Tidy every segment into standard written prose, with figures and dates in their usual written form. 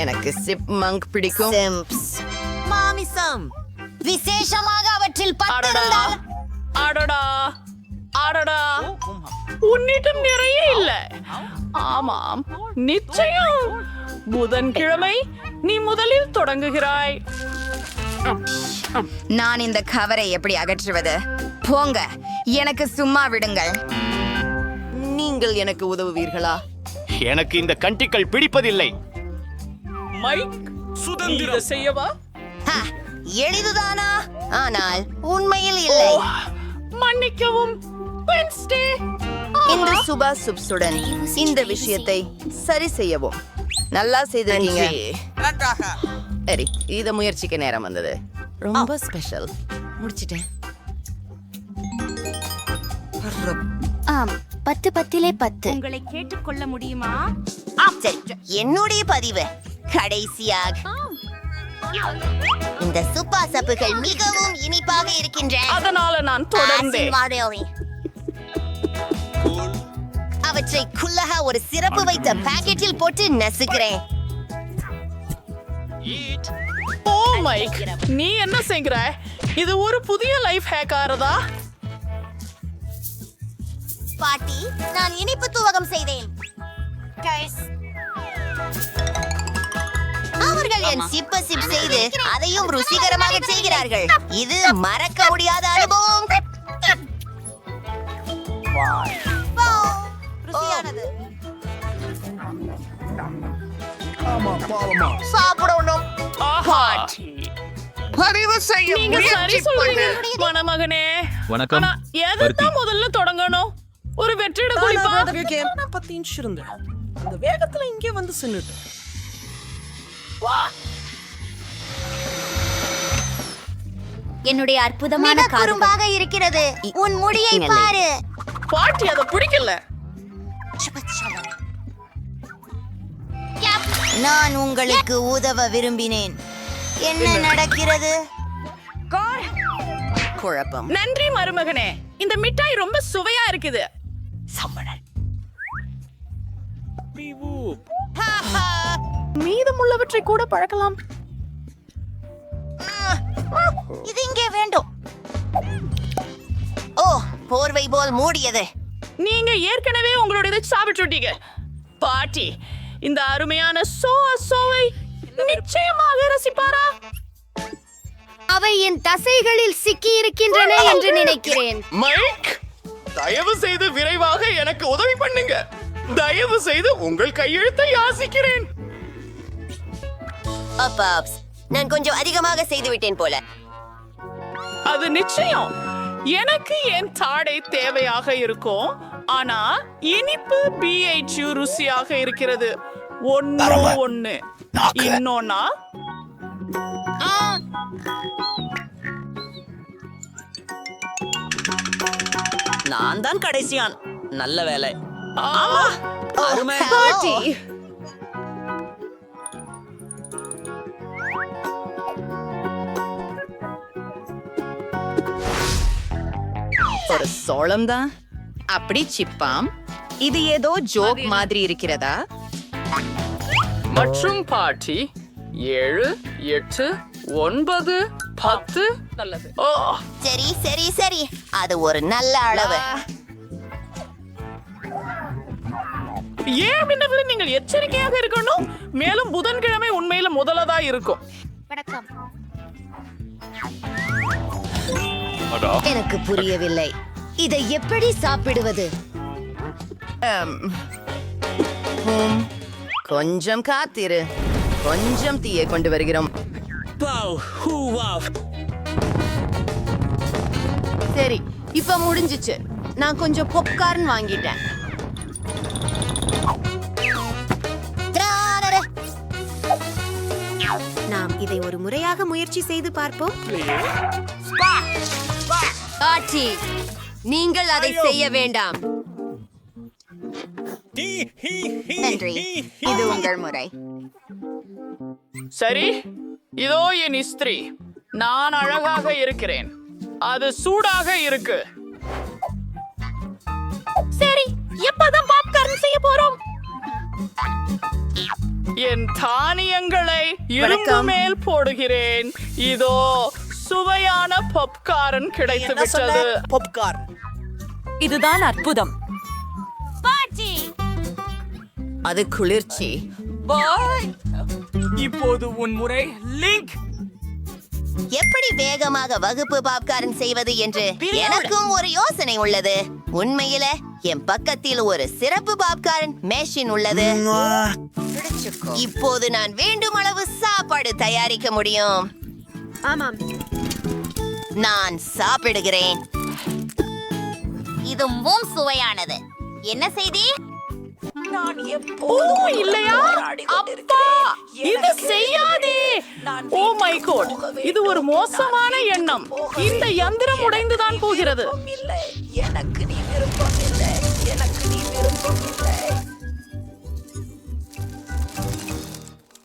எனக்கு chip monk பிடிக்கும். மாமிசம் விசேஷமாக அவற்றில் பத்து அடடா இருந்தால் அடடா அடடா உன்னிடம் நிறைய இல்ல. ஆமாம், நிச்சயம். புதன்கிழமை நீ முதலில் தொடங்குகிறாய். நான் இந்த கவரை எப்படி அகற்றுவது? போங்க, எனக்கு சும்மா விடுங்கள். நீங்கள் எனக்கு உதவுவீர்களா? எனக்கு இந்த கண்டிகள் பிடிப்பதில்லை. மைக், இதை செய்யவா? ஹ, எளிதுதானா? ஆனால் உண்மையில் இல்லை. மன்னிக்கவும் வென்ஸ்டே. இந்த சுபா சுப்ஸுடன் இந்த விஷயத்தை சரி செய்யவும். நல்லா செய்திருக்கீங்க. சரி, இத முயற்சிக்க நேரம் வந்தது. ரொம்ப ஸ்பெஷல். முடிச்சிட்டேன். ஆம், 10/10 உங்களை கேட்டுக்கொள்ள முடியுமா? சரி, என்னுடைய பதிவு கடைசியாக இந்த சுப்பா சப்புகள் மிகவும் இனிப்பாக இருக்கின்றன. அதனால நான் தொடர்ந்தேன். அவற்றை குள்ளக ஒரு சிறப்பு வைத்த பாக்கெட்டில் போட்டு நசுக்கிறேன். ஓ மைக், நீ என்ன செய்கிற? இது ஒரு புதிய லைஃப் ஹேக் ஆறதா? பாட்டி, நான் இனிப்பு துவகம் செய்தேன். அவர்கள் என் சிப்ப சிப் செய்து அதையும் ருசிகரமாக செய்கிறார்கள். இது மறக்க முடியாத அனுபவம். ருசியானது. சாப்பிடணும். ஆஹா, நீங்க சரி சொல்றீங்க மணமகனே. வணக்கம். ஆனா எதுதான் முதல்ல தொடங்கணும்? ஒரு வெற்றிட குளிப்பா? 10 இன்ச் இருந்தேன். அந்த வேகத்துல இங்கே வந்து சின்னுட்டு. என்னுடைய அற்புதமான மிக குறும்பாக இருக்கிறது. உன் முடியை பாரு. பாட்டி அதை பிடிக்கல. நான் உங்களுக்கு உதவ விரும்பினேன். என்ன நடக்கிறது? குழப்பம். நன்றி மருமகனே. இந்த மிட்டாய் ரொம்ப சுவையா இருக்குது. மீதமுள்ளவற்றை கூட பழக்கலாம். இது இங்கே வேண்டும். ஓ, போர்வை போல் மூடியது. நீங்க ஏற்கனவே உங்களுடைய சாப்பிட்டுட்டீங்க. பாட்டி இந்த அருமையான சோவை நிச்சயமாக ரசிப்பாரா? அவை என் தசைகளில் சிக்கி இருக்கின்றன என்று நினைக்கிறேன். மைக், தயவு செய்து விரைவாக எனக்கு உதவி பண்ணுங்க. தயவு செய்து உங்கள் கையெழுத்தை யாசிக்கிறேன். அப்பாப்ஸ், நான் கொஞ்சம் அதிகமாக செய்து விட்டேன் போல. அது நிச்சயம். எனக்கு என் தாடை தேவையாக இருக்கும். ஆனா இனிப்பு BHU ருசியாக இருக்கிறது. ஒண்ணு இன்னொன்னா நான் தான் கடைசியான். நல்ல வேலை. அருமை. பாட்டி ஒரு சோளம் தான் அப்படி சிப்பாம். இது ஏதோ ஜோக் மாதிரி இருக்கிறதா? மற்றும் பாட்டி 7, 8, 9, 10. நல்லது. ஓ, சரி சரி சரி, அது ஒரு நல்ல அளவு. ஏன் பின்னவரை நீங்கள் எச்சரிக்கையாக இருக்கணும். மேலும் புதன்கிழமை உண்மையில முதலதா இருக்கும். வணக்கம். எனக்கு புரியவில்லை. இதை எப்படி சாப்பிடுவது? கொஞ்சம் காத்திரு. கொஞ்சம் தீயை கொண்டு வருகிறோம். சரி, இப்ப முடிஞ்சிச்சு. நான் கொஞ்சம் பாப்கார்ன் வாங்கிட்டேன். நாம் இதை ஒரு முறையாக முயற்சி செய்து பார்ப்போம். ஆச்சி, நீங்கள் அதை செய்ய வேண்டாம். நன்றி, இது உங்கள் முறை. சரி, இதோ என் இஸ்திரி. நான் அழகாக இருக்கிறேன். அது சூடாக இருக்கு. சரி, எப்பதான் பாப்கார்ன் செய்ய போறோம்? என் தானியங்களை இரும்பு மேல் போடுகிறேன். இதோ சுவையான பாப்கார்ன் கிடைத்து விட்டது. பாப்கார்ன். இதுதான் அற்புதம். அது குளிர்ச்சி. இப்போது உன் முறை லிங்க். எப்படி வேகமாக வகுப்பு பாப்கார்ன் செய்வது என்று எனக்கும் ஒரு யோசனை உள்ளது. உண்மையில என் பக்கத்தில் ஒரு சிறப்பு பாப்கார்ன் மெஷின் உள்ளது. இப்போது நான் வேண்டும் அளவு சாப்பாடு தயாரிக்க முடியும். ஆமாம், நான் சாப்பிடுகிறேன். இது மிகவும் சுவையானது. என்ன செய்தி? நான் ஓ எப்போதும் இல்லையா? அப்பா, இது செய்யாதே. ஓ மை காட், இது ஒரு மோசமான எண்ணம். இந்த யந்திரம் உடைந்துதான் போகிறது. இல்லை, எனக்கு நீ விருப்பம் இல்லை. எனக்கு நீ விருப்பம் இல்லை.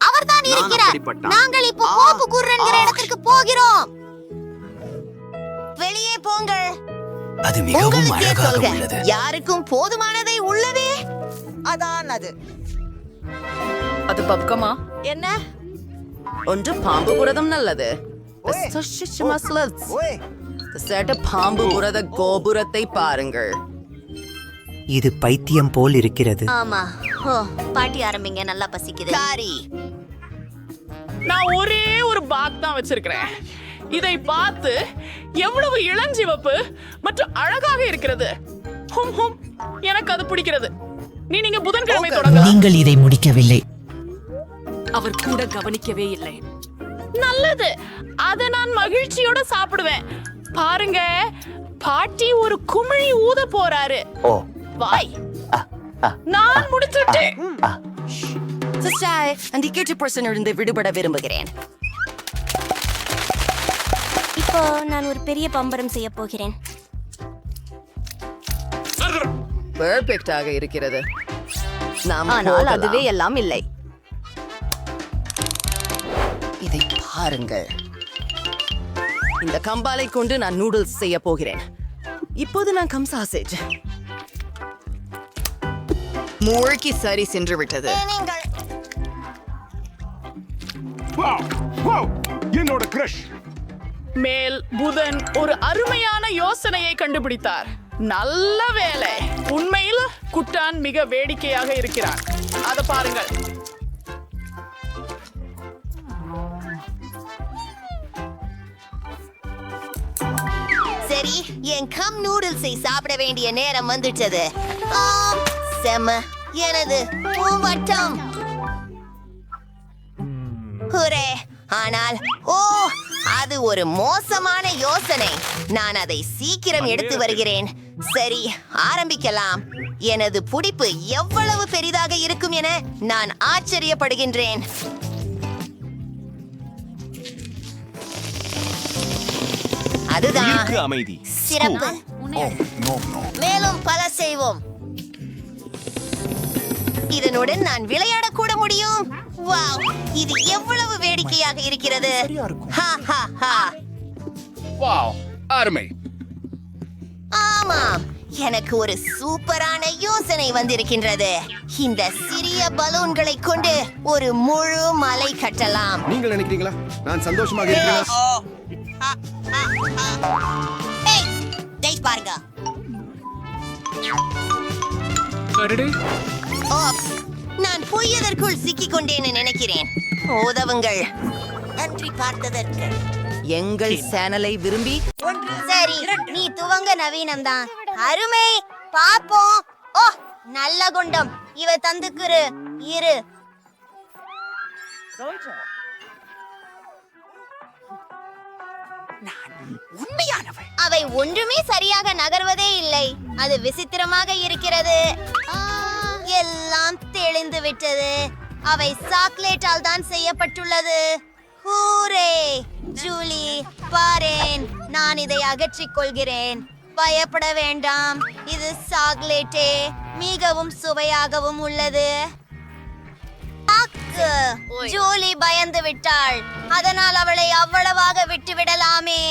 அவர்தான் இருக்கிறார். நாங்கள் இப்போ கோப்பு குர்ரன்கிற இடத்திற்கு போகிறோம். வெளியே போங்கள். அது மிகவும் உங்களுக்கே அழகாக சொல்க. உள்ளது. யாருக்கும் போதுமானதை உள்ளதே. அதான் அது. அது பப்கமா? என்ன? ஒன்று பாம்பு புரதம் நல்லது. பாம்பு புரத கோபுரத்தை பாருங்கள். இது பைத்தியம் போல் இருக்கிறது. ஆமா. ஓ, பாட்டி ஆரம்பிங்க. நல்லா பசிக்குது. காரி, நான் ஒரே ஒரு பாக் தான் வச்சிருக்கிறேன். இதை பார்த்து எவ்வளவு இளஞ்சிவப்பு மற்றும் அழகாக இருக்கிறது. ஹும் ஹும், எனக்கு அது பிடிக்கிறது. நீங்க புதன்கிழமை தொடங்கலாம். நீங்கள் இதை முடிக்கவில்லை. அவர் கூட கவனிக்கவே இல்லை. நல்லது, அதை நான் மகிழ்ச்சியோட சாப்பிடுவேன். பாருங்க, பாட்டி ஒரு குமிழி ஊத போறாரு. வாய், நான் முடிச்சுட்டேன். இருந்து விடுபட விரும்புகிறேன். இப்போ நான் ஒரு பெரிய பம்பரம் செய்ய போகிறேன். பெர்ஃபெக்ட்டாக இருக்கிறது. ஆனால் அதுவே எல்லாம் இல்லை. இதை பாருங்கள். இந்த கம்பாலை கொண்டு நான் நூடுல்ஸ் செய்ய போகிறேன். இப்போது நான் கம் சாசேஜ். மூழ்கி சரி சென்று விட்டது. என்னோட கிரஷ். மேல் புதன் ஒரு அருமையான யோசனையை கண்டுபிடித்தார். நல்ல வேலை. உண்மையில் குட்டான் மிக வேடிக்கையாக இருக்கிறான். அதை பாருங்கள். சரி, என் கம் நூடுல்ஸை சாப்பிட வேண்டிய நேரம் வந்துட்டது. செம்ம, எனது பூவட்டம். ஹுரே! ஆனால் அது ஒரு மோசமான யோசனை. நான் அதை சீக்கிரம் எடுத்து வருகிறேன். சரி, ஆரம்பிக்கலாம். எனது புடிப்பு எவ்வளவு பெரிதாக இருக்கும் என நான் ஆச்சரியப்படுகின்றேன். அதுதான் அமைதி. சிறப்பு. மேலும் பல செய்வோம். இதனுடன் நான் விளையாடக்கூட முடியும். வாவ், இது எவ்வளவு வேடிக்கையாக இருக்கிறது. ஹா ஹா ஹா. வாவ், அருமை. ஆமாம், எனக்கு ஒரு சூப்பரான யோசனை வந்திருக்கின்றது. இந்த சிறிய பலூன்களை கொண்டு ஒரு முழு மலை கட்டலாம். நீங்கள் நினைக்கிறீங்களா நான் சந்தோஷமாக இருக்கிறேன்? ஏய், டேய் பாருங்க. ஓப்ஸ், நான் பொய்யதற்குள் சிக்கிக் கொண்டேன்னு நினைக்கிறேன். உதவுங்கள். நன்றி பார்த்ததற்கு. எங்கள் சேனலை விரும்பி சரி, நீ துவங்க. நவீனம்தான். அருமை. பாப்போம். ஓ, நல்ல குண்டம். இவ தந்துக்குரு இரு. அவை ஒன்றுமே சரியாக நகர்வதே இல்லை. அது விசித்திரமாக இருக்கிறது. எல்லாம் தெளிந்து விட்டது. அவை சாக்லேட்டால் தான் செய்யப்பட்டுள்ளது. ஹூரே! ஜூலி, பாரேன். நான் இதை அகற்றிக் கொள்கிறேன். பயப்பட வேண்டாம். இது சாக்லேட்டே. மிகவும் சுவையாகவும் உள்ளது. அக்கு! ஜூலி பயந்து விட்டாள். அதனால் அவளை அவ்வளவாக விட்டு விடலாமே.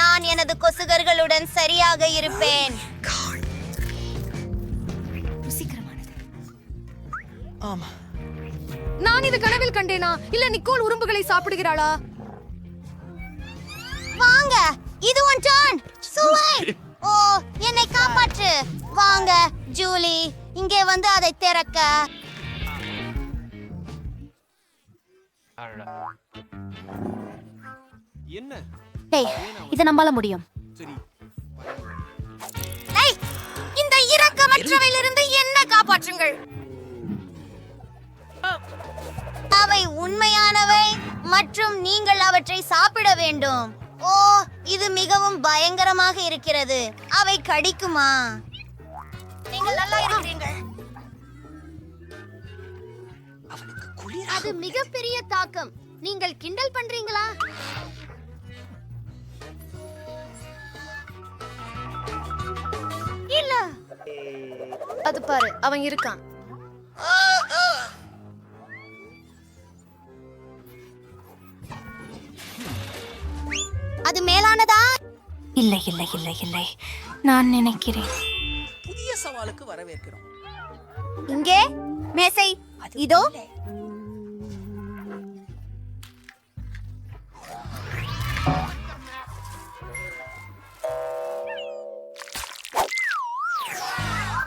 நான் எனது கொசுகர்களுடன் சரியாக இருப்பேன். நான் இது கனவில் கண்டேனா இல்ல நிக்கோல் உறும்புகளை சாப்பிடுகிறாளா? வாங்க, இது உன் டர்ன். சுவை. ஓ, என்னை காப்பாற்று. வாங்க ஜூலி, இங்கே வந்து அதை திறக்க. டேய், இத நம்பால முடியும். ஏய், இந்த இரக்கமற்றவையிலிருந்து என்ன காப்பாற்றுங்கள். அவை உண்மையானவை மற்றும் நீங்கள் அவற்றை சாப்பிட வேண்டும். ஓ, இது மிகவும் பயங்கரமாக இருக்கிறது. அவை கடிக்குமா? நீங்கள் நல்லா இருக்கிறீர்கள். அது மிகப்பெரிய தாக்கம். நீங்கள் கிண்டல் பண்றீங்களா? இல்ல, அது பாரு, அவன் இருக்கான். அது மேலானதா? இல்லை இல்லை இல்லை இல்லை, நான் நினைக்கிறேன். புதிய சவாலுக்கு வரவேற்கிறோம். இங்கே மேசை இதோ.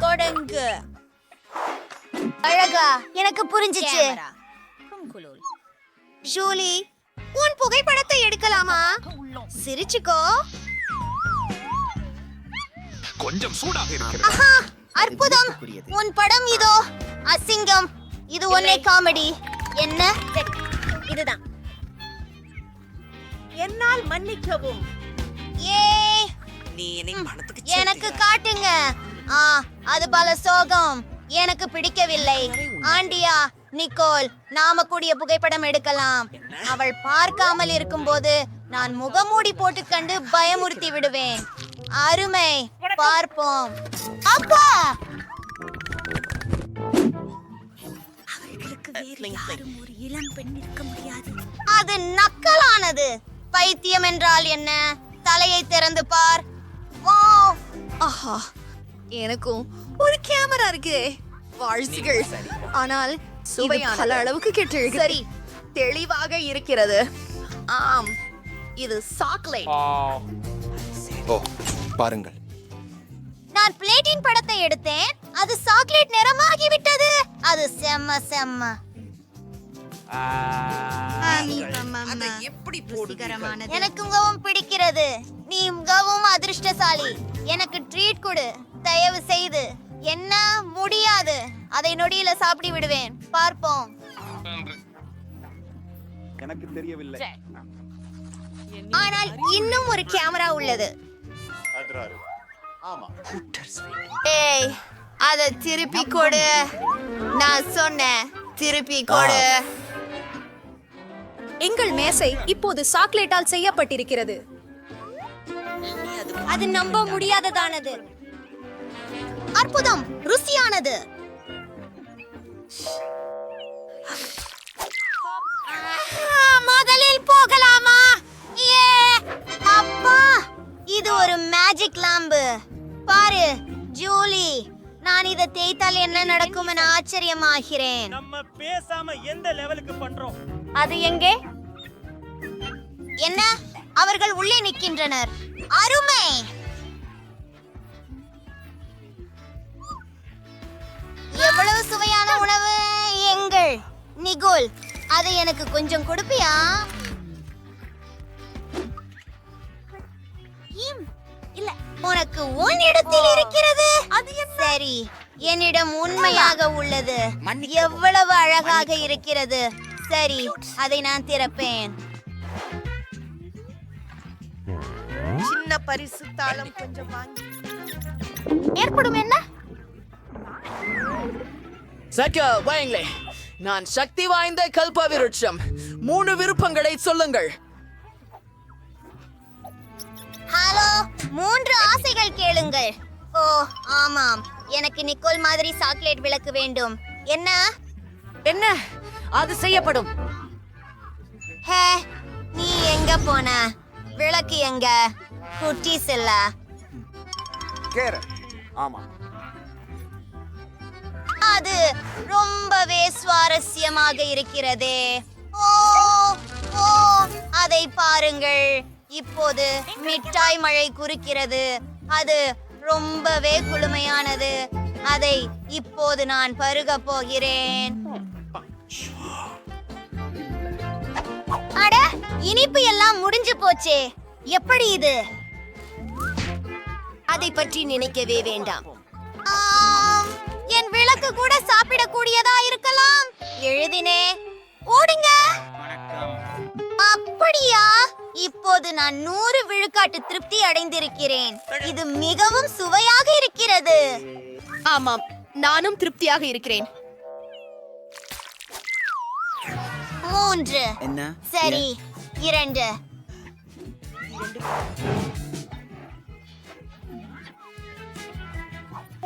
தொடங்கு. அழகா, எனக்கு புரிஞ்சிச்சு. ஜூலி, உன் புகைப்படத்தை எடுக்கலாமா? சிரிச்சுக்கோ. கொஞ்சம் சூடாக இருக்கிறது. ஆஹா, அற்புதம். உன் படம் இதோ. அசிங்கம். இது ஒன்னே காமெடி. என்ன? இதுதான். என்னால் மன்னிக்கவும். ஏ, நீ என்னை பணத்துக்கு எனக்கு காட்டுங்க. அது பல சோகம். எனக்கு பிடிக்கவில்லை. ஆண்டியா, நிக்கோல், நாம கூடிய புகைப்படம் எடுக்கலாம். அவள் பார்க்காமல் இருக்கும்போது நான் முகமூடி போட்டுக்கண்டு பயமுறுத்தி விடுவேன். அருமை. பார்ப்போம். அப்பா, ஒரு இளம் பெண் இருக்க முடியாது. அது நக்கலானது. பைத்தியம் என்றால் என்ன? தலையை திறந்து பார். வாவ். ஆஹா, எனக்கும் ஒரு கேமரா இருக்கு. வாழ்த்துகள். ஆனால் சுவையான பல அளவுக்கு கெட்டு. சரி, தெளிவாக இருக்கிறது. ஆம், இது சாக்லேட். ஓ, பாருங்கள். நான் பிளேட்டின் படத்தை எடுத்தேன். அது சாக்லேட் நிறமாகி விட்டது. அது செம்ம செம்ம. அதை எப்படி போடுகிறீர்கள்? எனக்கு மிகவும் பிடிக்கிறது. நீ மிகவும் அதிர்ஷ்டசாலி. எனக்கு ட்ரீட் கொடு தயவு செய்து. என்ன? முடியாது. அதை நொடியில சாப்பிட்டு விடுவேன். பார்ப்போம். எனக்கு தெரியவில்லை. ஆனால் இன்னும் ஒரு கேமரா உள்ளது. ஆமா. ஏய், அதை திருப்பி கொடு. நான் சொன்னேன், திருப்பி கொடு. எங்கள் மேசை இப்போது சாக்லேட்டால் செய்யப்பட்டிருக்கிறது. அது நம்ப முடியாததானது. அற்புதம். ருசியானது. முதலில் போகலாமா? ஏ அப்பா, இது ஒரு மேஜிக் லாம்பு. பாரு ஜூலி, நான் இதை தேய்த்தால் என்ன நடக்கும் என ஆச்சரியமாகிறேன். நம்ம பேசாம எந்த லெவலுக்கு பண்றோம்? அது எங்கே? என்ன? அவர்கள் உள்ளே நிற்கின்றனர். அருமை. எவ்வளவு சுவையான உணவு. எங்கள் நிகோல், அதை எனக்கு கொஞ்சம் கொடுப்பியா? இல்ல, உனக்கு உன் இடத்தில் இருக்கிறது. சரி, என்னிடம் உண்மையாக உள்ளது. எவ்வளவு அழகாக இருக்கிறது. சரி, அதை நான் திறப்பேன். சின்ன பரிசு தாளம் கொஞ்சம் வாங்கி. ஏற்படும் என்ன? சக்க வாங்களே, நான் சக்தி வாய்ந்த கல்ப விருட்சம். 3 விருப்பங்களை சொல்லுங்கள். ஹலோ, 3 ஆசைகள் கேளுங்கள். ஓ ஆமாம், எனக்கு நிக்கோல் மாதிரி சாக்லேட் விளக்கு வேண்டும். என்ன? என்ன? அது செய்யப்படும். ஹே, நீ எங்க போன? விளக்கு எங்க? குட்டீஸ் இல்ல. கேரட். ஆமா. அது ரொம்பவே சுவாரஸ்யமாக இருக்கிறதே. ஓ ஓ அதை பாருங்கள், இப்போது மிட்டாய் மழை குறுக்கிறது. அது ரொம்பவே குளுமையானது. அதை இப்போது நான் பருகப் போகிறேன். அட, இனிப்பு எல்லாம் முடிஞ்சு போச்சே. எப்படி இது? அதை பற்றி நினைக்கவே வேண்டாம். ஆம், என் விளக்கு கூட சாப்பிடக்கூடியதா இருக்கலாம். எழுதினே, ஓடுங்க. அப்படியா? இப்போது நான் 100 விழுக்காட்டு திருப்தி அடைந்திருக்கிறேன். இது மிகவும் சுவையாக இருக்கிறது. ஆமாம், நானும் திருப்தியாக இருக்கிறேன். 3 சரி, 2.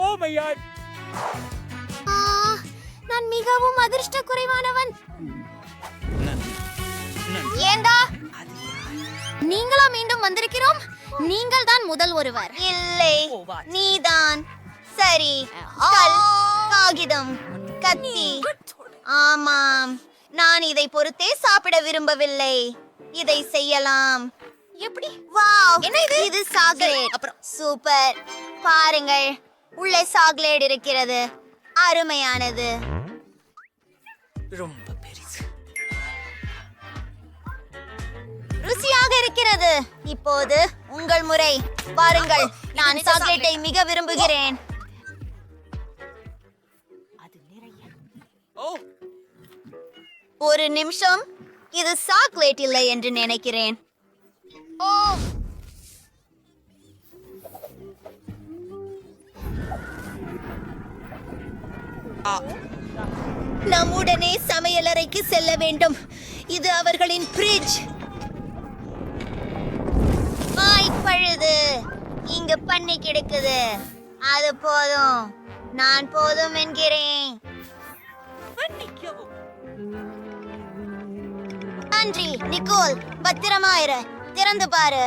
Oh my god. நான் மிகவும் அதிர்ஷ்ட குறைவானவன். ஏண்டா நீங்களா மீண்டும் வந்திருக்கிறோம்? நீங்கள் தான் முதல் ஒருவர். இல்லை, நீதான். சரி, கல், காகிதம், கத்தி. ஆமாம், நான் இதை பொறுத்தே சாப்பிட விரும்பவில்லை. இதை செய்யலாம். எப்படி? வாவ், என்ன இது? இது சாக்லேட். அப்புறம் சூப்பர். பாருங்கள், உள்ளே சாக்லேட் இருக்கிறது. அருமையானது. ரொம்ப பெரிது. ருசியாக இருக்கிறது. இப்போது உங்கள் முறை. பாருங்கள், நான் சாக்லேட்டை மிக விரும்புகிறேன். ஒரு நிமிஷம், இது சாக்லேட் இல்லை என்று நினைக்கிறேன். ஓ, நாம் உடனே சமையலறைக்கு செல்ல வேண்டும். இது அவர்களின் ஃப்ரிட்ஜ். பழுது இங்க பண்ணி கிடக்குது. அது போதும், நான் போதும் என்கிறேன். நன்றி நிக்கோல், பத்திரமா இரு. திறந்து பாரு.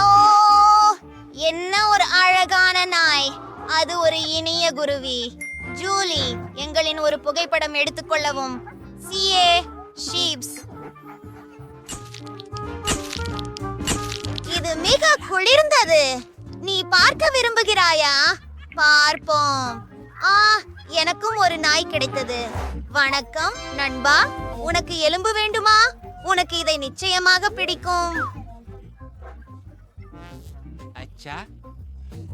ஓ, என்ன ஒரு அழகான நாய். அது ஒரு இனிய குருவி. ஜூலி, எங்களின் ஒரு புகைப்படம் எடுத்துக்கொள்ளவும். CA ships. இது மிக குளிர்ந்தது. நீ பார்க்க விரும்புகிறாயா? பார்ப்போம். எனக்கும் ஒரு நாய் கிடைத்தது. வணக்கம் நண்பா, உனக்கு எலும்பு வேண்டுமா? உனக்கு இதை நிச்சயமாக பிடிக்கும்.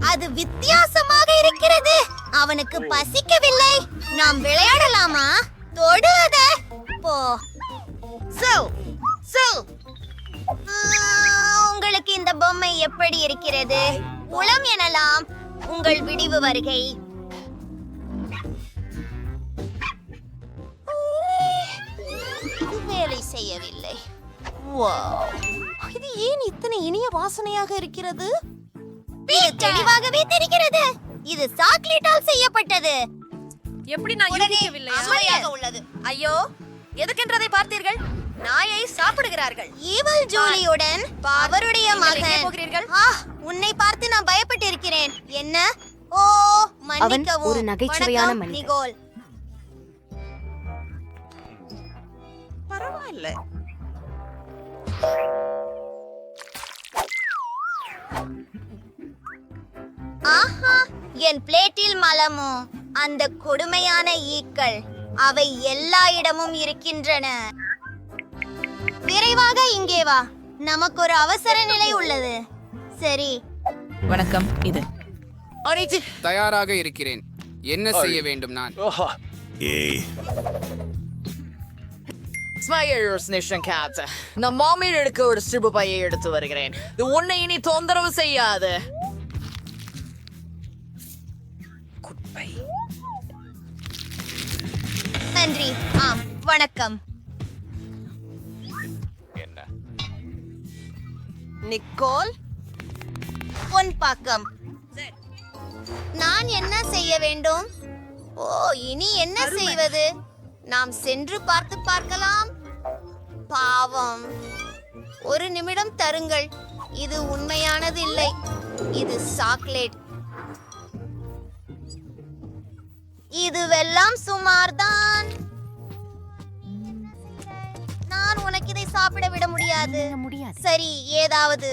அது வித்தியாசமாக இருக்கிறது. அவனுக்கு பசிக்கவில்லை. நாம் விளையாடலாமா? தொடாத. போ. உங்களுக்கு இந்த பொம்மை எப்படி இருக்கிறது? உளம் எனலாம். உங்கள் விடிவு வருகை. வேலை செய்யவில்லை. இது ஏன் இத்தனை இனிய வாசனையாக இருக்கிறது? தெளிவாகவே தெரிகிறது. இது சாக்லேட்டால் செய்யப்பட்டது. எப்படி நான் யூகிக்கவில்லை? சுவையாக உள்ளது. ஐயோ, எதுக்கென்றதை பார்த்தீர்கள்? நாயை சாப்பிடுகிறார்கள். ஈவல் ஜூலியுடன் அவருடைய மகன். போகிறீர்கள்? உன்னை பார்த்து நான் பயப்பட்டிருக்கிறேன். என்ன? ஓ, மன்னிக்கவும். ஒரு நகைச்சுவையான வணக்கம், மனிதன். நிகோல். பரவாயில்ல. ஆஹா, என் பிளேட்டில் மலமோ. அந்த கொடுமையான ஈக்கள். அவை எல்லா இடமும் இருக்கின்றன. விரைவாக இங்கே வா. நமக்கு ஒரு அவசர நிலை உள்ளது. சரி. வணக்கம். இது தயாராக இருக்கிறேன். என்ன செய்ய வேண்டும் நான்? நான் மாமியில் எடுக்க ஒரு சிறு பையை எடுத்து வருகிறேன். இது உன்னை இனி தொந்தரவு செய்யாது. நன்றி. வணக்கம். நிக்கோல், பொன் பாக்கம். நான் என்ன செய்ய வேண்டும்? ஓ, இனி என்ன செய்வது? நாம் சென்று பார்க்கலாம். பாவம். ஒரு நிமிடம் தருங்கள். இது உண்மையானது இல்லை. இது சாக்லேட். இதுவெல்லாம் சுமார்தான். நான் உனக்கு இதை சாப்பிட விட முடியாது. சரி, ஏதாவது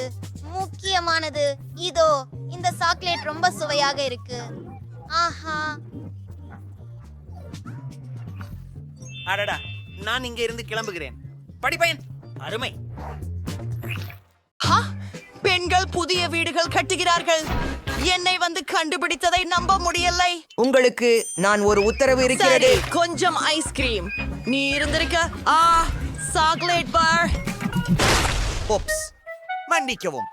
முக்கியமானது. இதோ இந்த சாக்லேட் ரொம்ப சுவையாக இருக்கு. ஆஹா, அடடா, நான் இங்க இருந்து கிளம்புகிறேன். படிப்பேன். அருமை. பெண்கள் புதிய வீடுகள் கட்டுகிறார்கள். என்னை வந்து கண்டுபிடித்ததை நம்ப முடியலை. உங்களுக்கு நான் ஒரு உத்தரவு இருக்கிறது. சரி, கொஞ்சம் ஐஸ்கிரீம். நீ இருந்திருக்க. Chocolate bar. ஓப்ஸ், மன்னிக்கவும்.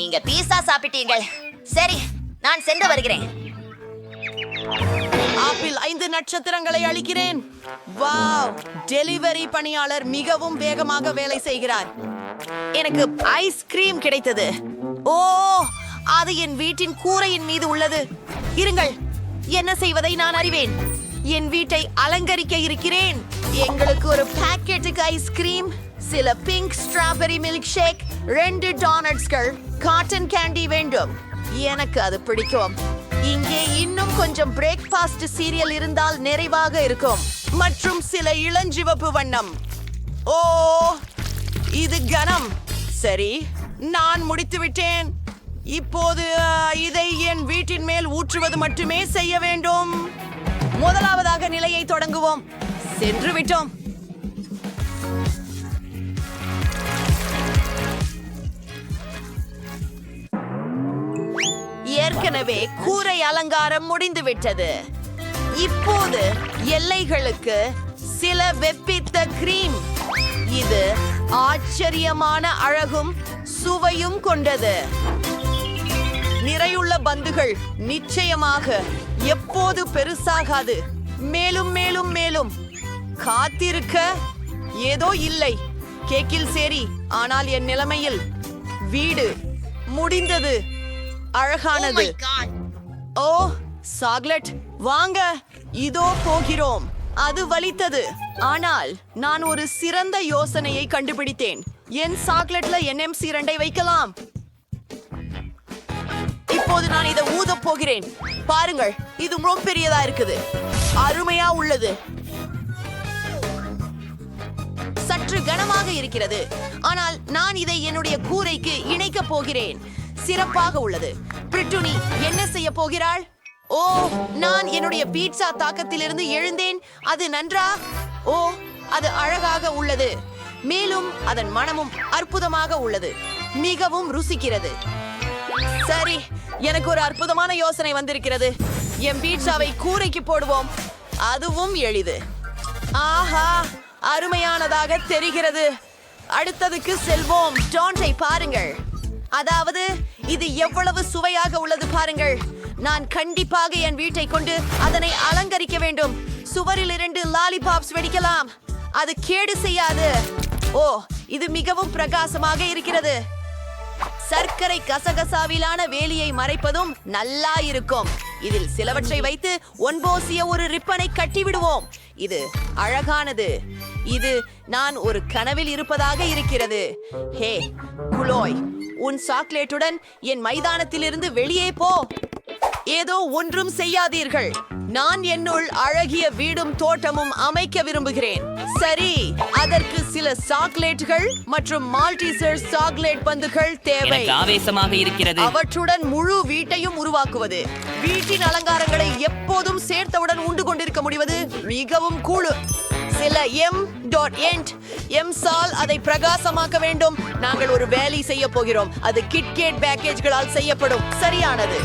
நீங்க பீஸா சாப்பிட்டீர்கள். சரி, நான் சென்று வருகிறேன். ஆப்பிள் 5 நட்சத்திரங்களை அளிக்கிறேன். வாவ், டெலிவரி பணியாளர் மிகவும் வேகமாக வேலை செய்கிறார். எனக்கு ஐஸ்கிரீம் கிடைத்தது. ஓ, அது என் வீட்டின் கூரையின் மீது உள்ளது. இருங்கள், என்ன செய்வதை நான் அறிவேன். என் வீட்டை அலங்கரிக்க இருக்கிறேன். எங்களுக்கு ஒரு பாக்கெட்டுக்கு ஐஸ்கிரீம், சில பிங்க் ஸ்ட்ராபெரி மில்க் ஷேக், 2 டோனட்ஸ்கள், காட்டன் கேண்டி வேண்டும். எனக்கு அது பிடிக்கும். இங்கே இன்னும் கொஞ்சம் பிரேக்ஃபாஸ்ட் சீரியல் இருந்தால் நிறைவாக இருக்கும். மற்றும் சில இளஞ்சிவப்பு வண்ணம். ஓ, இது கனம். சரி, நான் முடித்து விட்டேன். இப்போது இதை என் வீட்டின் மேல் ஊற்றுவது மட்டுமே செய்ய வேண்டும். முதலாவதாக நிலையை தொடங்குவோம். சென்று விட்டோம். ஏற்கனவே கூரை அலங்காரம் முடிந்து விட்டது. இப்போது எல்லைகளுக்கு சில வெப்பித்த கிரீம். இது ஆச்சரியமான அழகும் சுவையும் கொண்டது. நிறையுள்ள பந்துகள் நிச்சயமாக எப்போது பெருசாகாது. மேலும் மேலும் மேலும் காத்திருக்க ஏதோ இல்லை. கேக்கில் சரி, ஆனால் என் நிலைமையில் வீடு முடிந்தது. அழகானது. ஓ, சாக்லேட் வாங்க. இதோ போகிறோம். அது வலித்தது. ஆனால் நான் ஒரு சிறந்த யோசனையை கண்டுபிடித்தேன். என் சாக்லேட்ல NMC 2 வைக்கலாம். இப்போது நான் இதை ஊதப் போகிறேன். பாருங்கள், இது ரொம்ப பெரியதா இருக்குது. அருமையா உள்ளது. சற்று கனமாக இருக்கிறது. ஆனால் நான் இதை என்னுடைய கூரைக்கு இணைக்கப் போகிறேன். சிறப்பாக உள்ளது. பிரிட்டுனி என்ன செய்ய போகிறாள்? ஓ, நான் என்னுடைய பீட்சா தாக்கத்திலிருந்து எழுந்தேன். அது நன்றா? ஓ, அது அழகாக உள்ளது. மேலும் அதன் மனமும் அற்புதமாக உள்ளது. மிகவும் ருசிக்கிறது. சரி, எனக்கு ஒரு அற்புதமான யோசனை வந்திருக்கிறது. என் பீட்சாவை கூரைக்கு போடுவோம். அதுவும் எளிது. ஆஹா, அருமையானதாக தெரிகிறது. அடுத்ததுக்கு செல்வோம். டோன்ட்டை பாருங்கள். அதாவது இது எவ்வளவு சுவையாக உள்ளது பாருங்கள். நான் கண்டிப்பாக என் வீட்டை கொண்டு அதனை அலங்கரிக்க வேண்டும். சுவரில் 2 லாலிபாப்ஸ் வெடிக்கலாம். அது கேடு செய்யாது. ஓ, இது மிகவும் பிரகாசமாக இருக்கிறது. சர்க்கரை கசகசாவிலான வேலியை மறைப்பதும் நல்லா இருக்கும். இதில் சிலவற்றை வைத்து ஒன்போசிய ஒரு ரிப்பனை கட்டிவிடுவோம். இது அழகானது. இது நான் ஒரு கனவில் இருப்பதாக இருக்கிறது. ஹே குலோய், உன் சாக்லேட்டுடன் என் மைதானத்திலிருந்து வெளியே போ. ஏதோ ஒன்றும் செய்யாதீர்கள். நான் என்னுள் அழகிய வீடும் தோட்டமும் அமைக்க விரும்புகிறேன். சரி, அதற்கு சில சாக்லேட்டுகள் மற்றும் மால்டீசர் சாக்லேட் பந்துகள் தேவை. ஆவேசமாக இருக்கிறது. அவற்றுடன் முழு வீட்டையும் உருவாக்குவது. வீட்டின் அலங்காரங்களை எப்போதும் சேர்த்தவுடன் உண்டு கொண்டிருக்க முடிவது மிகவும் கூழு. சில எம்சால் அதை பிரகாசமாக்க வேண்டும். நாங்கள் ஒரு வேலை செய்ய போகிறோம். அது கிட்கேட் பேக்கேஜ்களால் செய்யப்படும். சரியானது.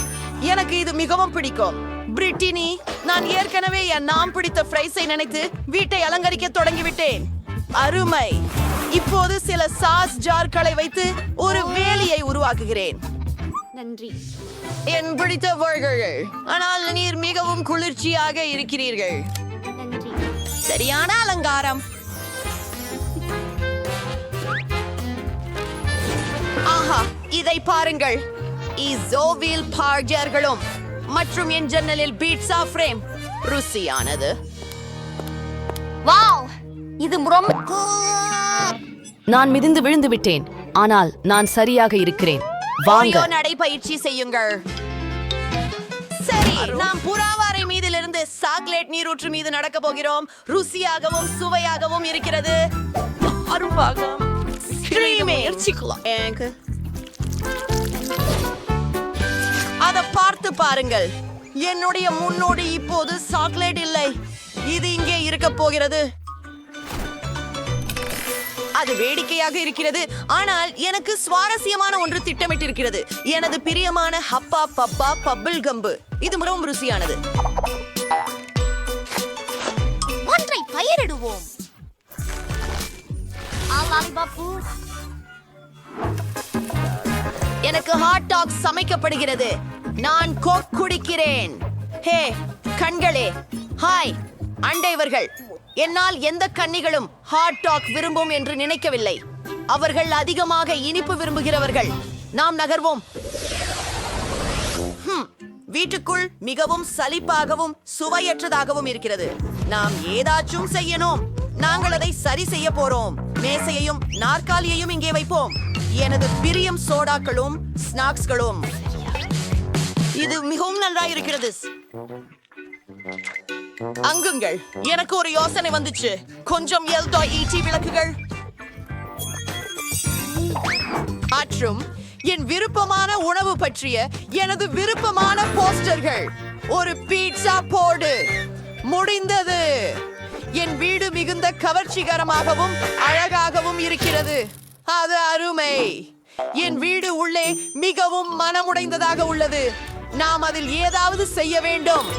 எனக்கு இது மிகவும் பிடிக்கும். பிரிட்டினி, நான் ஏற்கனவே என் நாம் பிடித்த ஃப்ரைஸை நினைத்து வீட்டை அலங்கரிக்க தொடங்கிவிட்டேன். அருமை. இப்போது சில சாஸ் ஜார்களை வைத்து ஒரு வேலியை உருவாக்குகிறேன். நன்றி. என் பிடித்தவர்கள், ஆனால் நீர் மிகவும் குளிர்ச்சியாக இருக்கிறீர்கள். நன்றி. சரியான அலங்காரம். ஆஹா, இதை பாருங்கள். இசோவில் பார்ஜர்களும் மற்றும் என் ஜன்னலில் பீட்சா ஃப்ரேம். ருசியானது. வாவ், இது ரொம்ப நான் மிதிந்து விழுந்து விட்டேன், ஆனால் நான் சரியாக இருக்கிறேன். வாங்க. ஓரியோ, நடைபயிற்சி செய்யுங்கள். சரி, நாம் புறாவாரை மீதிலிருந்து சாக்லேட் நீரூற்று மீது நடக்க போகிறோம். ருசியாகவும் சுவையாகவும் இருக்கிறது. அரும்பாகம். அத பார்த்து பாருங்கள். என்னுடைய முன்னோடி இப்போது சாக்லேட் இல்லை. இது இங்கே இருக்க போகிறது. அது வேடிக்கையாக இருக்கிறது, ஆனால் எனக்கு சுவாரஸ்யமான ஒன்று திட்டமிட்டிருக்கிறது. எனது பிரியமான ஹப்பா பப்பா பப்பிள் கம்பு. இது மிகவும் ருசியானது. ஒன்றை பயிரிடுவோம். எனக்கு ஹாட் டாக் சமைக்கப்படுகிறது. நான் கோக் குடிக்கிறேன். ஹே கண்களே, ஹாய் அண்டைவர்கள். என்னால் எந்த கன்னிகளும் ஹாட் டாக் விரும்பும் என்று நினைக்கவில்லை. அவர்கள் அதிகமாக இனிப்பு விரும்புகிறவர்கள். நாம் நகர்வோம். வீட்டுக்குள் மிகவும் சலிப்பாகவும் சுவையற்றதாகவும் இருக்கிறது. நாம் ஏதாச்சும் செய்யணும். நாங்கள் அதை சரி செய்ய போறோம். மேசையையும் நாற்காலியையும் இங்கே வைப்போம். எனது பிரியம் சோடாக்களும் ஸ்நாக்ஸ்களும். இது மிகவும் நன்றாக இருக்கிறது. அங்குங்கள், எனக்கு ஒரு யோசனை வந்துச்சு. கொஞ்சம் எல்டாய்இடி விளக்குகள் மற்றும் என் விருப்பமான உணவு பற்றிய எனது விருப்பமான போஸ்டர்கள். ஒரு பீட்சா போடு. முடிந்தது. என் வீடு மிகுந்த கவர்ச்சிகரமாகவும் அழகாகவும் இருக்கிறது. அது அருமை. என் வீடு உள்ளே மிகவும் மனமுடைந்ததாக உள்ளது. நாம் அதில் ஏதாவது செய்ய வேண்டும்.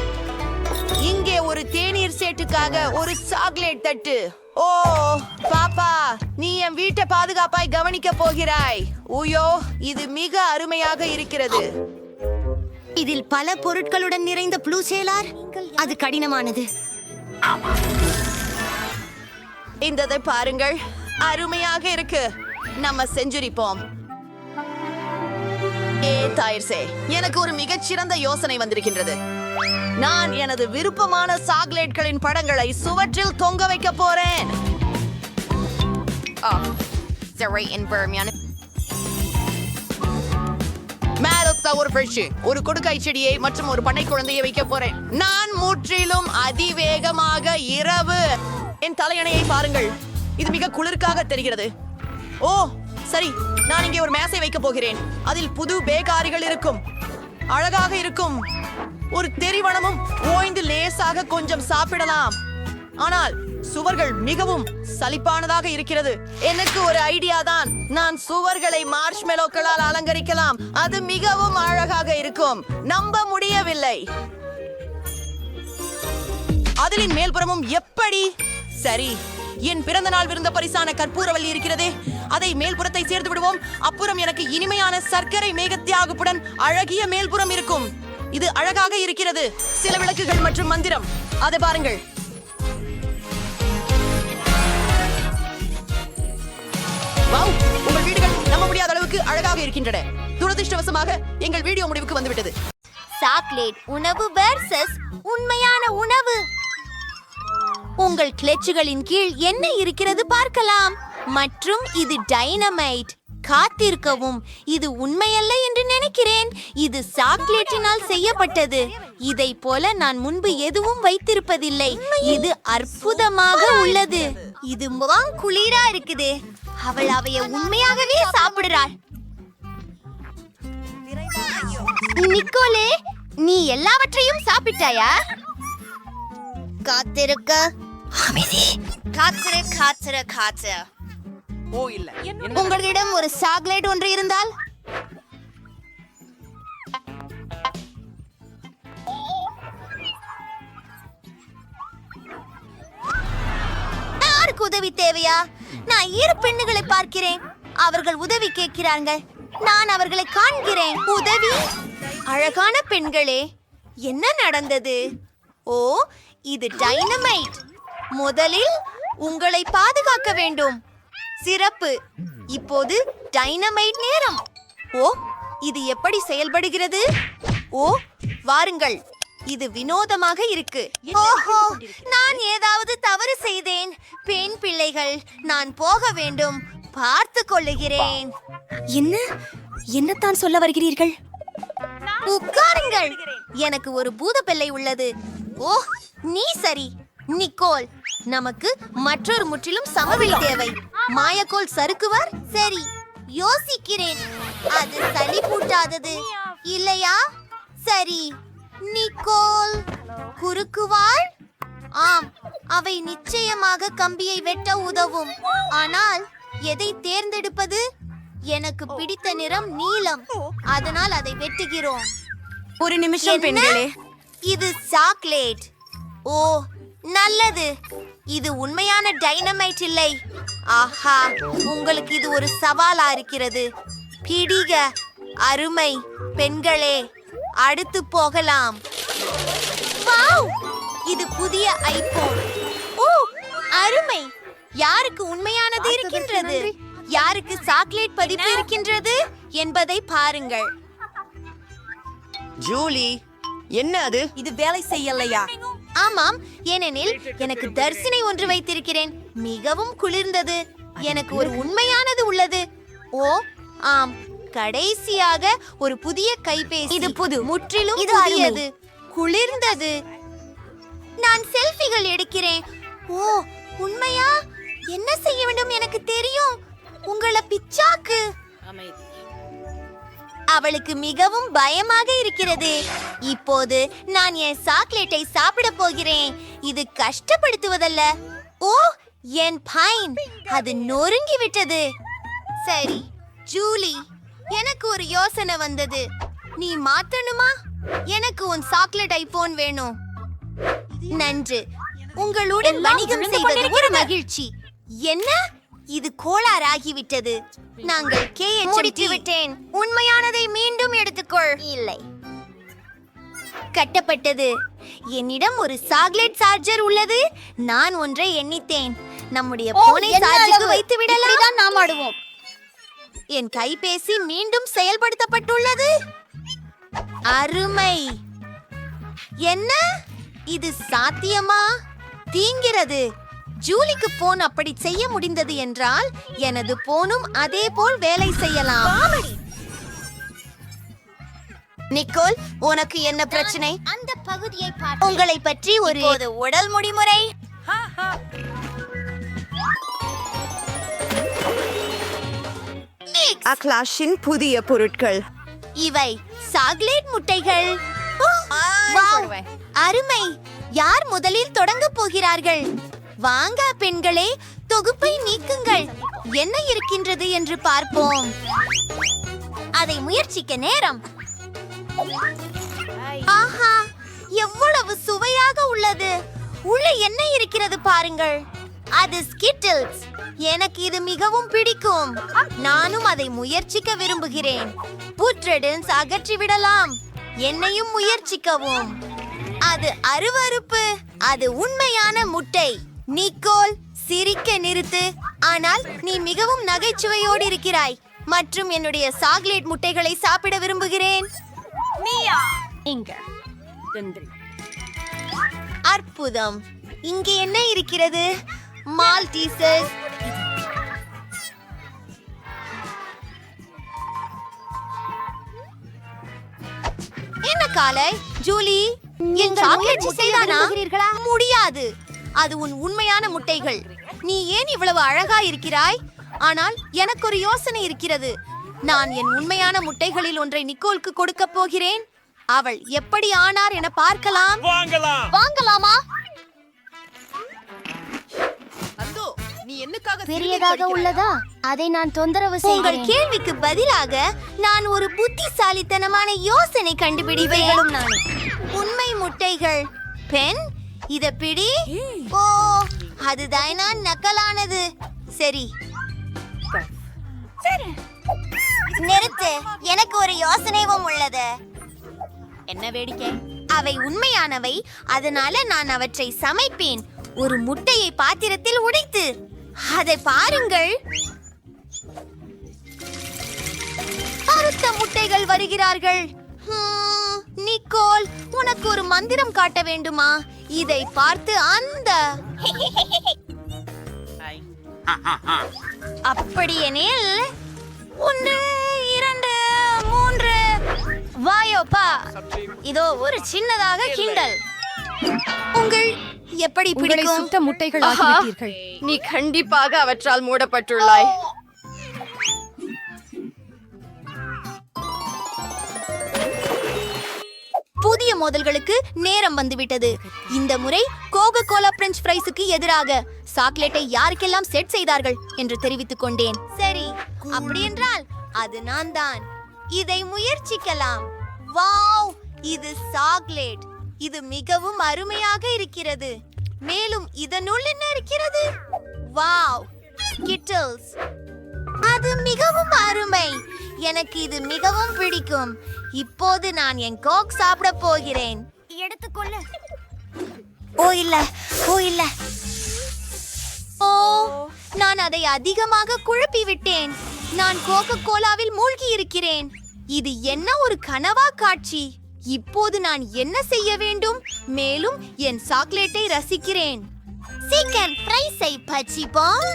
இங்கே ஒரு தேநீர் சேட்டுக்காக ஒரு சாக்லேட் தட்டு. ஓ பாப்பா, நீ என் வீட்டை பாதுகாப்பாய் கவனிக்க போகிறாய். உயோ, இது மிக அருமையாக இருக்கிறது. இதில் பல பொருட்களுடன் நிறைந்த ப்ளூ சேலார். அது கடினமானது. இந்ததை பாருங்கள், அருமையாக இருக்கு. நம்ம செஞ்சுரிப்போம். தாயர்சே, எனக்கு ஒரு மிகச்சிறந்த யோசனை வந்திருக்கின்றது. நான் எனது விருப்பமான சாக்லேட்களின் படங்களை சுவற்றில் தொங்க வைக்க போறேன். ஒரு கொடுக்காய் செடியை மற்றும் ஒரு பண்ணை குழந்தையை வைக்க போறேன். நான் முற்றிலும் அதிவேகமாக இரவு. என் தலையணையை பாருங்கள், இது மிக குளிர்காக தெரிகிறது. ஓ சரி, நான் இங்கே ஒரு மேசை வைக்க போகிறேன். அதில் புது பேகாரிகள் இருக்கும். அழகாக இருக்கும். ஒரு தெரிவனமும் ஓய்ந்து லேசாக கொஞ்சம் சாப்பிடலாம். ஆனால் சுவர்கள் மிகவும் சலிப்பானதாக இருக்கிறது. எனக்கு ஒரு ஐடியா தான். நான் சுவர்களை மார்ஷ்மெலோக்களால் அலங்கரிக்கலாம். அது மிகவும் அழகாக இருக்கும். நம்ப முடியவில்லை. அதிலின் மேல்புறமும் எப்படி? சரி, என் பிறந்த நாள் விருந்த பரிசான கற்பூரவல்லி இருக்கிறதே, அதை மேல்புறத்தை சேர்த்து விடுவோம். அப்புறம் எனக்கு இனிமையான சர்க்கரை மேகத்தியாகுப்புடன் அழகிய மேல்புறம் இருக்கும். இது அழகாக இருக்கிறது. சில விளக்குகள் மற்றும் மந்திரம். அதை பாருங்கள். வாவ், உங்கள் வீடுகள் நம்ப முடியாத அளவுக்கு அழகாக இருக்கின்றன. துரதிர்ஷ்டவசமாக எங்கள் வீடியோ முடிவுக்கு வந்துவிட்டது. சாக்லேட் உணவு வெர்சஸ் உண்மையான உணவு. உங்கள் கிளச்சுகளின் கீழ் என்ன இருக்கிறது பார்க்கலாம். மற்றும் இது டைனமைட். காத்திருக்கவும், இது உண்மையல்ல என்று நினைக்கிறேன். இது சாக்லேட்டினால் செய்யப்பட்டது. இதை போல நான் முன்பு எதுவும் வைத்திருப்பதில்லை. இது அற்புதமாக உள்ளது. இது முகம் குளிரா இருக்குது. அவள் அவைய உண்மையாகவே சாப்பிடுறாள். நிக்கோலே, நீ எல்லாவற்றையும் சாப்பிட்டாயா? காத்திருக்க அமைதி. காத்திரு காத்திரு காத்திரு. ஓ இல்ல, உங்களிடம் ஒரு சாக்லேட் ஒன்று இருந்தால் யாருக்கு உதவி தேவையா? நான் 2 பெண்ணுகளை பார்க்கிறேன். அவர்கள் உதவி கேட்கிறார்கள். நான் அவர்களை காண்கிறேன். உதவி? அழகான பெண்களே, என்ன நடந்தது? ஓ, இது டைனமைட். முதலில் உங்களை பாதுகாக்க வேண்டும். சிறப்பு. இப்போது டைனமைட் நேரம். ஓ, இது எப்படி செயல்படுகிறது? ஓ, வாருங்கள். இது வினோதமாக இருக்கு. ஓஹோ, நான் ஏதாவது தவறு செய்தேன். பெண் பிள்ளைகள், நான் போக வேண்டும். பார்த்து கொள்ளுகிறேன். என்னத்தான் சொல்ல வருகிறீர்கள்? உட்காருங்கள். எனக்கு ஒரு பூதப்பிள்ளை உள்ளது. ஓ, நீ சரி நிக்கோல். நமக்கு மற்றொரு முற்றிலும் சமவெளி தேவை. மாயக்கோல் சறுக்குவார். சரி, யோசிக்கிறேன். அது சளி பூட்டாதது இல்லையா? சரி, நிக்கோல். குறுக்குவாள். ஆம், அவை நிச்சயமாக கம்பியை வெட்ட உதவும். ஆனால் எதை தேர்ந்தெடுப்பது? எனக்கு பிடித்த நிறம் நீலம். அதனால் அதை வெட்டுகிறோம். ஒரு நிமிஷம் பெண்களே. இது சாக்லேட். ஓ, நல்லது. இது உண்மையான டைனமைட் இல்லை. ஆஹா, உங்களுக்கு இது ஒரு சவாலா இருக்கிறது. பிடிக. அருமை பெண்களே, அடுத்து போகலாம். வாவ், இது புதிய ஐபோன். ஓ, அருமை. யாருக்கு உண்மையானது இருக்கின்றது, யாருக்கு சாக்லேட் பதிப்பு இருக்கின்றது என்பதை பாருங்கள். ஜூலி, என்ன அது? இது வேலை செய்யலையா? ஆமாம், ஏனெனில் எனக்கு தர்சினை ஒன்று வைத்திருக்கிறேன். மிகவும் குளிர்ந்தது. எனக்கு ஒரு உண்மையானது உள்ளது. ஓ ஆம், கடைசியாக ஒரு புதிய கைபேசி. இது புது, முற்றிலும் புதியது, குளிர்ந்தது. நான் செல்ஃபிகள் எடுக்கிறேன். ஓ, உண்மையா? என்ன செய்ய வேண்டும் எனக்கு தெரியும். உங்களை பிச்சாக்கு. அவளுக்கு மிகவும் பயமாக இருக்கிறது. இப்போது நான் என் சாக்லேட்டை சாப்பிட போகிறேன். இது கஷ்டப்படுத்துவதல்ல. ஓ, என் பைன், அது நொறுங்கி விட்டது. சரி ஜூலி, எனக்கு ஒரு யோசனை வந்தது. நீ மாத்தணுமா? எனக்கு உன் சாக்லேட் ஐபோன் வேணும். நன்று, உங்களுடன் வணிகம் செய்வது ஒரு மகிழ்ச்சி. என்ன, இது கோளாறாகிவிட்டது. நாங்கள் முடித்து விட்டேன். உண்மையானதை மீண்டும் எடுத்துக்கொள். இல்லை, கட்டப்பட்டது. என்னிடம் ஒரு சாக்லேட் சார்ஜர் உள்ளது. நான் ஒன்றை எண்ணித்தேன். நம்முடைய போனை சார்ஜருக்கு வைத்து விடலாம். நாம் ஆடுவோம். என் கைபேசி மீண்டும் செயல்படுத்தப்பட்டுள்ளது. அருமை. என்ன, இது சாத்தியமா? தீங்கிறது. ஜூலிக்கு போன் அப்படி செய்ய முடிந்தது என்றால் எனது போனும் அதே போல் வேலை செய்யலாம். நிக்கோல், உனக்கு என்ன பிரச்சனை? அந்த பகுதியை உங்களை பற்றி ஒரு உடல் முடிமுறை. அக்லாஷின் புதிய பொருட்கள். இவை சாக்லேட் முட்டைகள். வாவ், அருமை. யார் முதலில் தொடங்க போகிறார்கள்? வாங்க பெண்களே, தொகுப்பை நீக்குங்கள். என்ன இருக்கின்றது என்று பார்ப்போம். அதை முயற்சிக்க நேரம். ஆஹா, எவ்வளவு சுவையாக உள்ளது. உள்ள என்ன இருக்கிறது பாருங்கள். அது ஸ்கிட்டில்ஸ். எனக்கு இது மிகவும் பிடிக்கும். நானும் அதை முயற்சிக்க விரும்புகிறேன். புட்ரெடன்ஸ் அகற்றிவிடலாம். என்னையும் முயற்சிக்கவும். அது அருவருப்பு. அது உண்மையான முட்டை. நிக்கோல், சிரிக்க நிறுத்து. ஆனால் நீ மிகவும் நகைச்சுவையோடு இருக்கிறாய். மற்றும் என்னுடைய சாக்லேட் முட்டைகளை சாப்பிட விரும்புகிறேன். அற்புதம். இங்கே என்ன இருக்கிறது? மால்டீசஸ். என்ன காலை ஜூலி, என் சாக்லேட் செய்தானா? முடியாது. அது உன் உண்மையான முட்டைகள். நீ ஏன் இவ்வளவு அழகா இருக்கிறாய்? ஆனால் எனக்கு ஒரு யோசனை இருக்கிறது. நான் என் உண்மையான முட்டைகளில் ஒன்றை நிக்கோலுக்கு கொடுக்க போகிறேன். அவள் எப்படி ஆனார் என பார்க்கலாம். வாங்கலாமா? பெரியதாக உள்ளதா? அதை நான் தொந்தரவு உங்கள் செய்கிறேன். கேள்விக்கு பதிலாக நான் ஒரு புத்திசாலித்தனமான யோசனை கண்டுபிடிப்பேன். உண்மை முட்டைகள். பெண், இத பிடி. ஓ, அதுதான் நான் நக்கலானது. சரி நிறுத்து. எனக்கு ஒரு யோசனையும் உள்ளது. என்ன வேடிக்கை? அவை உண்மையானவை. அதனால நான் அவற்றை சமைப்பேன். ஒரு முட்டையை பாத்திரத்தில் உடைத்து அதை பாருங்கள். அறுத்த முட்டைகள் வருகிறார்கள். நிக்கோல், உனக்கு ஒரு மந்திரம் காட்ட வேண்டுமா? இதை பார்த்து அந்த அப்படியெனில் 1 2 3 வாயோப்பா, இதோ ஒரு சின்னதாக கிண்டல். உங்கள் எப்படி உங்களை பிடிக்கும்? சுட்ட முட்டைகள் ஆகிவிட்டீர்கள். நீ கண்டிப்பாக அவற்றால் மூடப்பட்டுள்ளாய். புதிய மோதல்களுக்கு நேரம் வந்துவிட்டது. இந்த முறை கோகோ கோலா பிரெஞ்ச் ஃப்ரைஸுக்கு எதிராக சாக்லேட்டை யாருக்கெல்லாம் செட் செய்தார்கள் என்று தெரிவித்துக் கொண்டேன். சரி, அப்படியென்றால் அது நான் தான். இதை முயற்சிக்கலாம். வாவ், இது சாக்லேட். இது மிகவும் அருமையாக இருக்கிறது. மேலும் இதனுள் என்ன இருக்கிறது? Wow, Skittles. அது மிகவும் அருமை. எனக்கு இது மிகவும் பிடிக்கும். இப்போது நான் என் கோக் சாப்பிட போகிறேன். எடுத்துக்கொள்ள. ஓ இல்ல, ஓ இல்ல, ஓ, நான் அதை அதிகமாக குழப்பி விட்டேன். நான் கோகோ கோலாவில் மூழ்கி இருக்கிறேன். இது என்ன ஒரு கனவா காட்சி? இப்போது நான் என்ன செய்ய வேண்டும்? மேலும் என் சாக்லேட்டை ரசிக்கிறேன். சிக்கன் ஃப்ரைஸை பச்சிப்போம்.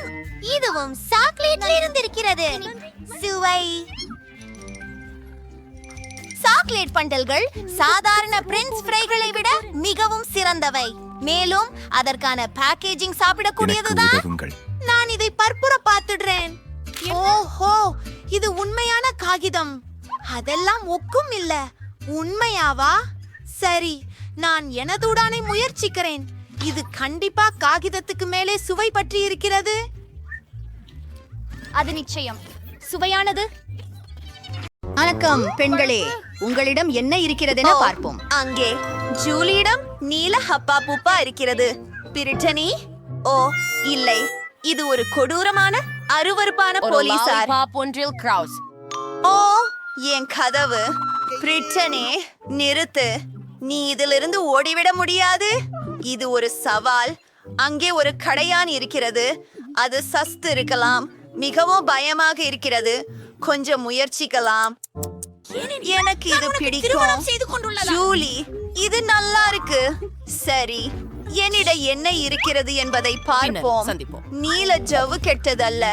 இதுவும் சாக்லேட்டில் இருந்திருக்கிறது. சுவை. சாக்லேட் பண்டல்கள் சாதாரண பிரெஞ்ச் ஃப்ரைகளை விட மிகவும் சிறந்தவை. மேலும் அதற்கான பேக்கேஜிங் சாப்பிடக்கூடியதுதான். நான் இதை பற்புற பார்த்துடுறேன். ஓஹோ, இது உண்மையான காகிதம். அதெல்லாம் ஒக்கும் இல்ல. உண்மையாவா? சரி, நான் எனதுடானை முயற்சிக்கிறேன். இது கண்டிப்பா காகிதத்துக்கு மேலே சுவை பற்றி இருக்கிறது. அது நிச்சயம் சுவையானது. வணக்கம் பெண்களே, உங்களிடம் என்ன இருக்கிறது என பார்ப்போம். அங்கே ஜூலியிடம் நீல ஹப்பா பூப்பா இருக்கிறது. பிரிட்டனி, ஓ இல்லை, இது ஒரு கொடூரமான அருவருப்பான போலீசார். ஒன்றில் கிரவுஸ். ஓ, என் கதவு. பிரிட்டனே, நிறுத்து. நீ இதிலிருந்து ஓடிவிட முடியாது. இது ஒரு சவால். அங்கே ஒரு கடையான் இருக்கிறது. அது சஸ்து இருக்கலாம். மிகவும் பயமாக இருக்கிறது. கொஞ்சம் முயற்சிக்கலாம். எனக்கு இது பிடிக்கும். ஜூலி, இது நல்லா இருக்கு. சரி, என்னிடம் என்ன இருக்கிறது என்பதை பார்ப்போம். நீல ஜவ்வு கெட்டதல்ல.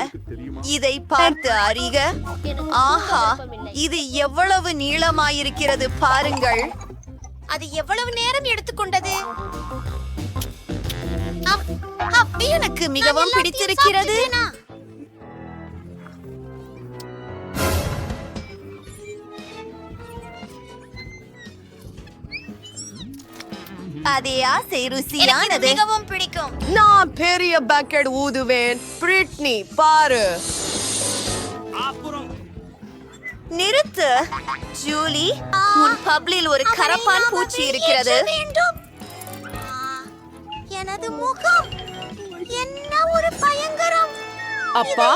இதை பார்த்து அறிக. ஆஹா, இது எவ்வளவு நீளமாயிருக்கிறது பாருங்கள். அது எவ்வளவு நேரம் எடுத்துக்கொண்டது? எனக்கு மிகவும் பிடித்திருக்கிறது. அதே ஆசை ருசியானது. மிகவும் பிடிக்கும். நான் பெரிய பக்கெட் ஊதுவேன். பிரிட்னி, பாரு. நிறுத்து ஜூலி. உன் பப்ளில் ஒரு கரப்பான் பூச்சி இருக்கிறது. எனது முகம் என்ன ஒரு பயங்கரம். அப்பா,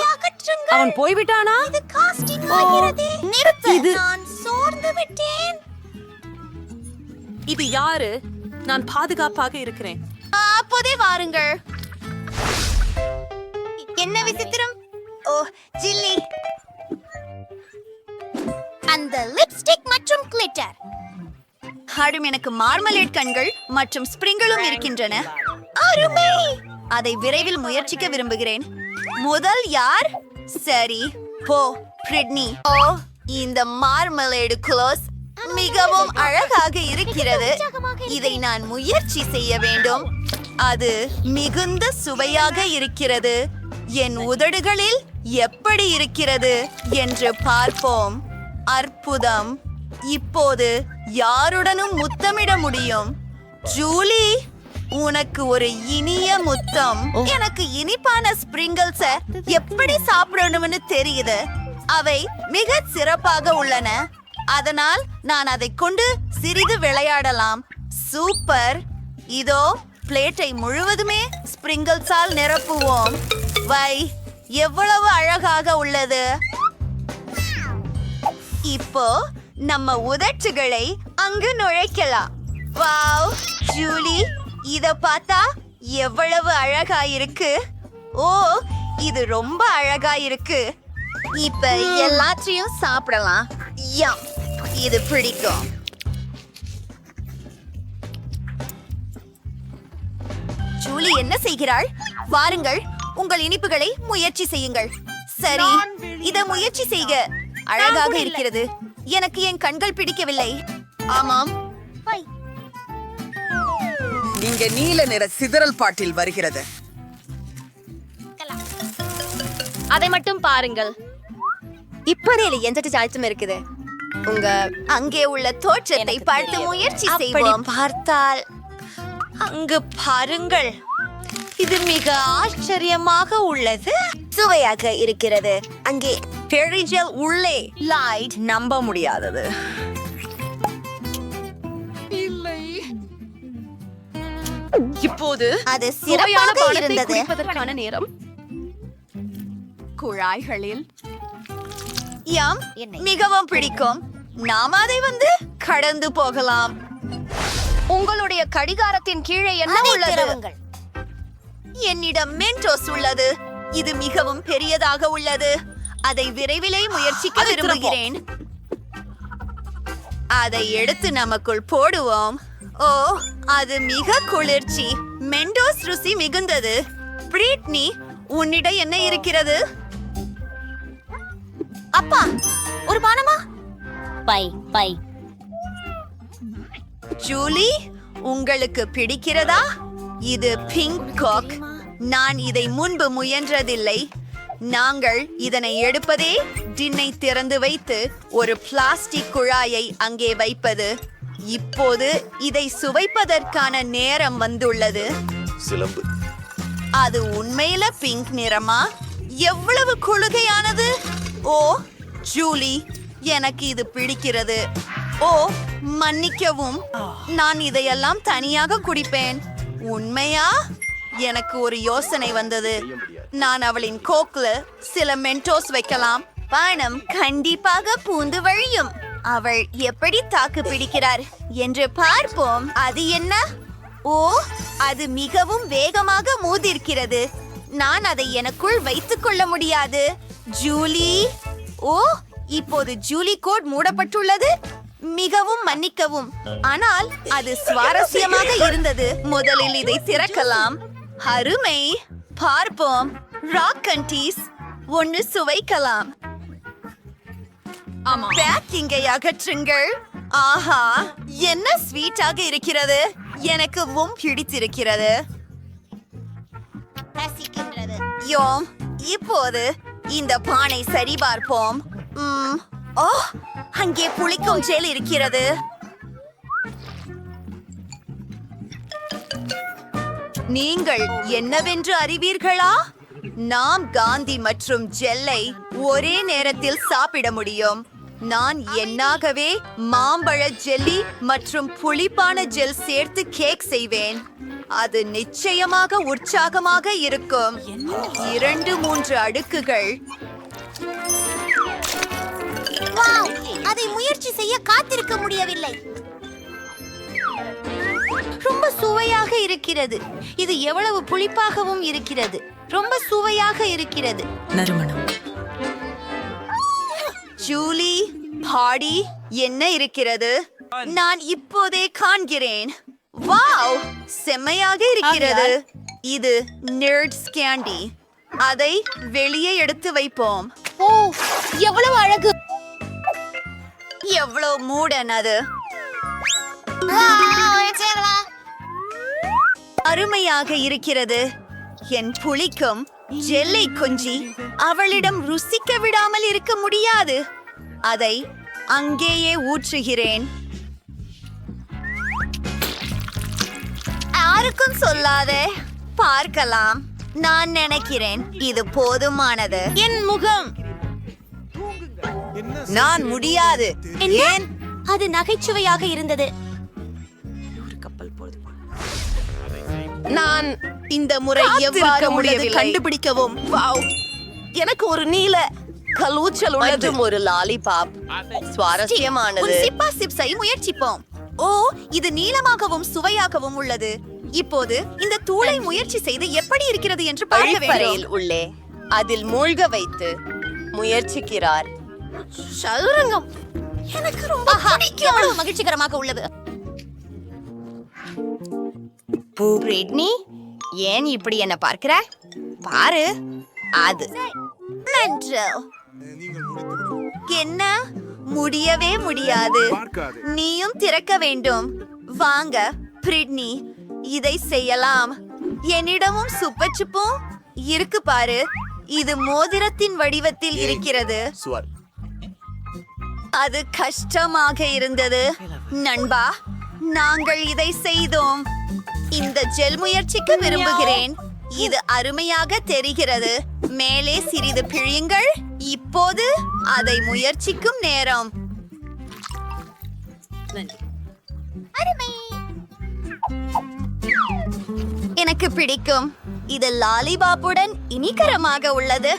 அவன் போய்விட்டானா? இது காஸ்டிங் ஆகிறது. நிறுத்து. நான் சோர்ந்து விட்டேன். இது யாரு? நான் பாதுகாப்பாக இருக்கிறேன். அப்போதே வாருங்கள். என்ன விசித்திரம். ஓ ஜில்லி, அந்த லிப்ஸ்டிக் மற்றும் கிளிட்டர். ஹடும், எனக்கு மார்மலேட் கண்கள் மற்றும் ஸ்ப்ரிங்களும் இருக்கின்றன. அருமை. அதை விரைவில் முயற்சிக்க விரும்புகிறேன். முதல் யார்? சரி, போ பிரிட்னி. ஓ, இந்த மார்மலேடு க்ளோஸ் மிகவும் அழகாக இருக்கிறது. இதை நான் முயற்சி செய்ய வேண்டும். அது மிகுந்த சுவையாக இருக்கிறது. என் உதடுகளில் எப்படி இருக்கிறது என்று பார்ப்போம். அற்புதம். இப்போது யாருடனும் முத்தமிட முடியும். ஜூலி, உனக்கு ஒரு இனிய முத்தம். எனக்கு இனிப்பான ஸ்பிரிங்கிள்ஸ எப்படி சாப்பிடணும்னு தெரியுது. அவை மிக சிறப்பாக உள்ளன. அதனால் நான் அதை கொண்டு சிறிது விளையாடலாம். சூப்பர். இதோ பிளேட்டை முழுவதுமே ஸ்பிரிங்கிள்ஸால் நிரப்புவோம். வை, எவ்வளவு அழகாக உள்ளது. இப்போ நம்ம உதட்டுகளை அங்கு நுழைக்கலாம். வாவ் ஜூலி, இத பார்த்தா எவ்வளவு அழகா இருக்கு. ஓ, இது ரொம்ப அழகா இருக்கு. இப்ப எல்லாத்தையும் சாப்பிடலாம். யம், இது பிடிக்கும். ஜூலி என்ன செய்கிறாள்? வாருங்கள், உங்கள் இனிப்புகளை முயற்சி செய்யுங்கள். சரி, இத முயற்சி செய்க. அழகாக இருக்கிறது. எனக்கு என் கண்கள் பிடிக்கவில்லை. ஆமாம், இங்க நீல நிற சிதறல் பாட்டில் வருகிறது. அதை மட்டும் பாருங்கள். இப்படியில எந்த சாய்த்தும் இருக்குது. உங்க அங்கே உள்ள தோற்றத்தை பார்த்து முயற்சி செய்வோம். பார்த்தால் அங்கு பாருங்கள், இது மிக ஆச்சரியமாக உள்ளது. சுவையாக இருக்கிறது. அங்கே பெரிஜல் உள்ளே லைட் நம்ப முடியாதது. இப்போது அது சுவையான சிறப்பாக பானத்தை இருந்தது. குடிப்பதற்கான நேரம். குழாய்களில் யாம் மிகவும் பிடிக்கும். நாம் அதை கடந்து போகலாம். உங்களுடைய கடிகாரத்தின் கீழே என்ன உள்ளது? என்னிடம் மென்டோஸ் உள்ளது. இது மிகவும் பெரியதாக உள்ளது. அதை விரைவிலே முயற்சிக்க விரும்புகிறேன். அதை எடுத்து நமக்குள் போடுவோம். ஓ, அது மிக குளிர்ச்சி. மென்டோஸ் ருசி மிகுந்தது. பிரிட்னி, உன்னிடம் என்ன இருக்கிறது? அப்பா, ஒரு பானமா? பை ஜூலி, உங்களுக்கு பிடிக்கிறதா? இது பிங்க் காக். நான் இதை முன்பு முயன்றதில்லை. நாங்கள் இதனை எடுப்பதே டின்னை திறந்து வைத்து ஒரு பிளாஸ்டிக் குழாயை அங்கே வைப்பது. இப்போது இதை சுவைப்பதற்கான நேரம் வந்துள்ளது. சிலம்பு. அது உண்மையில பிங்க் நிறமா? எவ்வளவு குளுகையானது! ஓ ஜூலி, எனக்கு இது பிடிக்கிறது. ஓ, மன்னிக்கவும், நான் இதையெல்லாம் தனியாக குடிப்பேன். உண்மையா? எனக்கு ஒரு யோசனை வந்தது. நான் அவளின் கோக்ல சில மென்டோஸ் வைக்கலாம். பணம் கண்டிப்பாக பூந்து வழியும். அவள் எப்படி தாக்கு பிடிக்கிறார் என்று பார்ப்போம். அது என்ன? ஓ, அது மிகவும் வேகமாக மோதிருக்கிறது. நான் அதை எனக்குள் வைத்துக் கொள்ள முடியாது. ஜூலி, ஓ, இப்போது ஜூலி கோட் மூடப்பட்டுள்ளது. மிகவும் மன்னிக்கவும், ஆனால் அது சுவாரஸ்யமாக இருந்தது. முதலில் இதை திறக்கலாம். அருமை. பார்ப்போம். ராக் கண்டீஸ் ஒன்று சுவைக்கலாம். பேக்கிங்கை அகற்றுங்கள். ஆஹா, என்ன ஸ்வீட்டாக இருக்கிறது. எனக்கும் பிடித்திருக்கிறது. யோம், இப்போது இந்த பானை சரிபார்ப்போம். ஓ, அங்கே புளிக்கும் ஜெல் இருக்கிறது. நீங்கள் என்னவென்று அறிவீர்களா? நாம் காந்தி மற்றும் ஜெல்லை ஒரே நேரத்தில் சாப்பிட முடியும். நான் என்னாகவே மாம்பழ ஜெல்லி மற்றும் புளிப்பான ஜெல் சேர்த்து கேக் செய்வேன். அது நிச்சயமாக உற்சாகமாக இருக்கும். 2-3 அடுக்குகள். அதை முயற்சி செய்ய காத்திருக்க முடியவில்லை. ரொம்ப சுவையாக இருக்கிறது. இது எவ்வளவு புளிப்பாகவும் இருக்கிறது. ரொம்ப சுவையாக இருக்கிறது. நறுமணம். ஜூலி, பாடி என்ன இருக்கிறது? நான் இப்போதே காண்கிறேன். வாவ், செம்மையாக இருக்கிறது. இது நெர்ட்ஸ் கேண்டி. அதை வெளியே எடுத்து வைப்போம். ஓ, எவ்வளவு அழகு! எவ்வளவு மூடன் அது. அருமையாக இருக்கிறது. என் புளிக்கும் ஜெல்லை கொஞ்சி அவளிடம் ருசிக்க விடாமல் இருக்க முடியாது. அதை அங்கேயே ஊற்றுகிறேன். யாருக்கும் சொல்லாதே. பார்க்கலாம். நான் நினைக்கிறேன் இது போதுமானது. என் முகம். நான் முடியாது. ஏன்? அது நகைச்சுவையாக இருந்தது. நான் இந்த முறை எவ்வாறு உள்ளது கண்டுபிடிக்கவும். வாவ், எனக்கு ஒரு நீல கலூச்சல் உள்ளது. ஒரு லாலிபாப். சுவாரஸ்யமானது. சிப்பா சிப்ஸை முயற்சிப்போம். ஓ, இது நீளமாகவும் சுவையாகவும் உள்ளது. இப்போது இந்த தூளை முயற்சி செய்து எப்படி இருக்கிறது என்று பார்க்க வேண்டும். உள்ளே அதில் மூழ்க வைத்து முயற்சிக்கிறார். சதுரங்கம் எனக்கு ரொம்ப பிடிக்கும். எவ்வளவு மகிழ்ச்சிகரமாக உள்ளது. பிரிட்னி, ஏன் இப்படி என்ன பார்க்கிற? பாரு அது நன்று. என்ன முடியவே முடியாது. நீயும் திறக்க வேண்டும். வாங்க பிரிட்னி, இதை செய்யலாம். என்னிடமும் சுப்பச்சுப்பும் இருக்கு பாரு. இது மோதிரத்தின் வடிவத்தில் இருக்கிறது. அது கஷ்டமாக இருந்தது நண்பா. நாங்கள் இதை செய்தோம். இந்த ஜெல் முயற்சிக்க விரும்புகிறேன். இது அருமையாக தெரிகிறது. மேலே சிறிது பிழியுங்கள். இப்போது அதை முயற்சிக்கும் நேரம். எனக்கு பிடிக்கும். இது லாலிபாப்புடன் இனிகரமாக உள்ளது.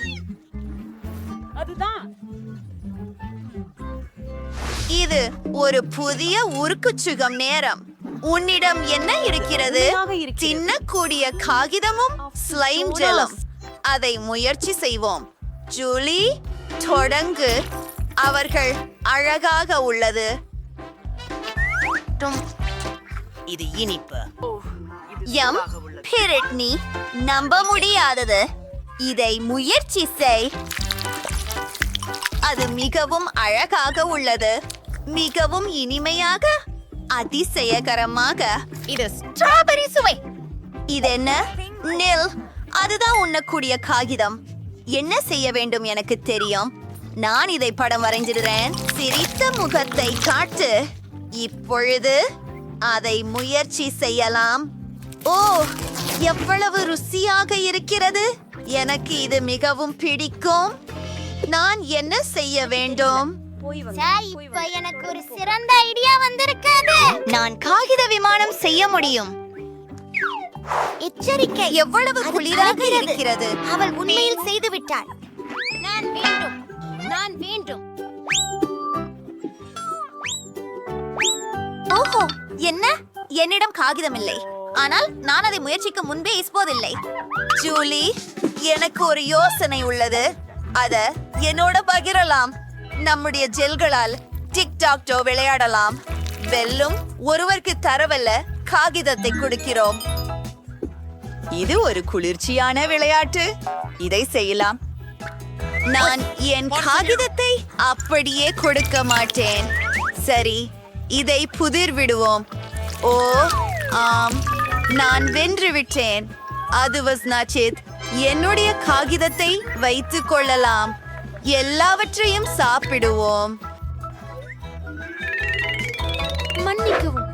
இது ஒரு புதிய உருக்குச்சுகம் நேரம். உன்னிடம் என்ன இருக்கிறது? தின்னக்கூடிய காகிதமும் ஸ்லைம் ஜெல்லும். அதை முயற்சி செய்வோம். ஜூலி, தொடங்கு. அவர்கள் அழகாக உள்ளது. இது இனிப்பு. எம் பிரிட்னி, நம்ப முடியாதது. இதை முயற்சி செய். அது மிகவும் அழகாக உள்ளது. மிகவும் இனிமையாக, அதிசயகரமாக. இது ஸ்ட்ராபெரி சுவை. இது என்ன? நில். அதுதான் உண்ணக்கூடிய காகிதம். என்ன செய்ய வேண்டும் எனக்கு தெரியும். நான் இதை படம் வரைஞ்சிடுறேன். சிரித்த முகத்தை காட்டு. இப்பொழுது அதை முயற்சி செய்யலாம். ஓ, எவ்வளவு ருசியாக இருக்கிறது. எனக்கு இது மிகவும் பிடிக்கும். நான் என்ன செய்ய வேண்டும்? சார், இப்ப எனக்கு ஒரு சிறந்த ஐடியா வந்திருக்காது. நான் காகித விமானம் செய்ய முடியும். எச்சரிக்கை, எவ்வளவு குளிராக இருக்கிறது. அவள் உண்மையில் செய்து விட்டாள். நான் வேண்டும். ஓஹோ, என்ன? என்னிடம் காகிதம் இல்லை. ஆனால் நான் அதை முயற்சிக்க முன்பே இப்போதில்லை. ஜூலி, எனக்கு ஒரு யோசனை உள்ளது. அத என்னோட பகிரலாம். நம்முடைய ஜெல்களால் டிக்டாக்டோ விளையாடலாம். வெல்லும் ஒருவருக்கு தரவல்ல காகிதத்தை கொடுக்கிறோம். இது ஒரு குளிர்ச்சியான விளையாட்டு. இதை செய்யலாம். நான் என் காகிதத்தை அப்படியே கொடுக்க மாட்டேன். சரி, இதை புதிர் விடுவோம். ஓ ஆம், நான் வென்று விட்டேன். அது வஸ்னாச்சித். என்னுடைய காகிதத்தை வைத்துக் கொள்ளலாம். எல்லாவற்றையும் சாப்பிடுவோம். மன்னிக்கவும்.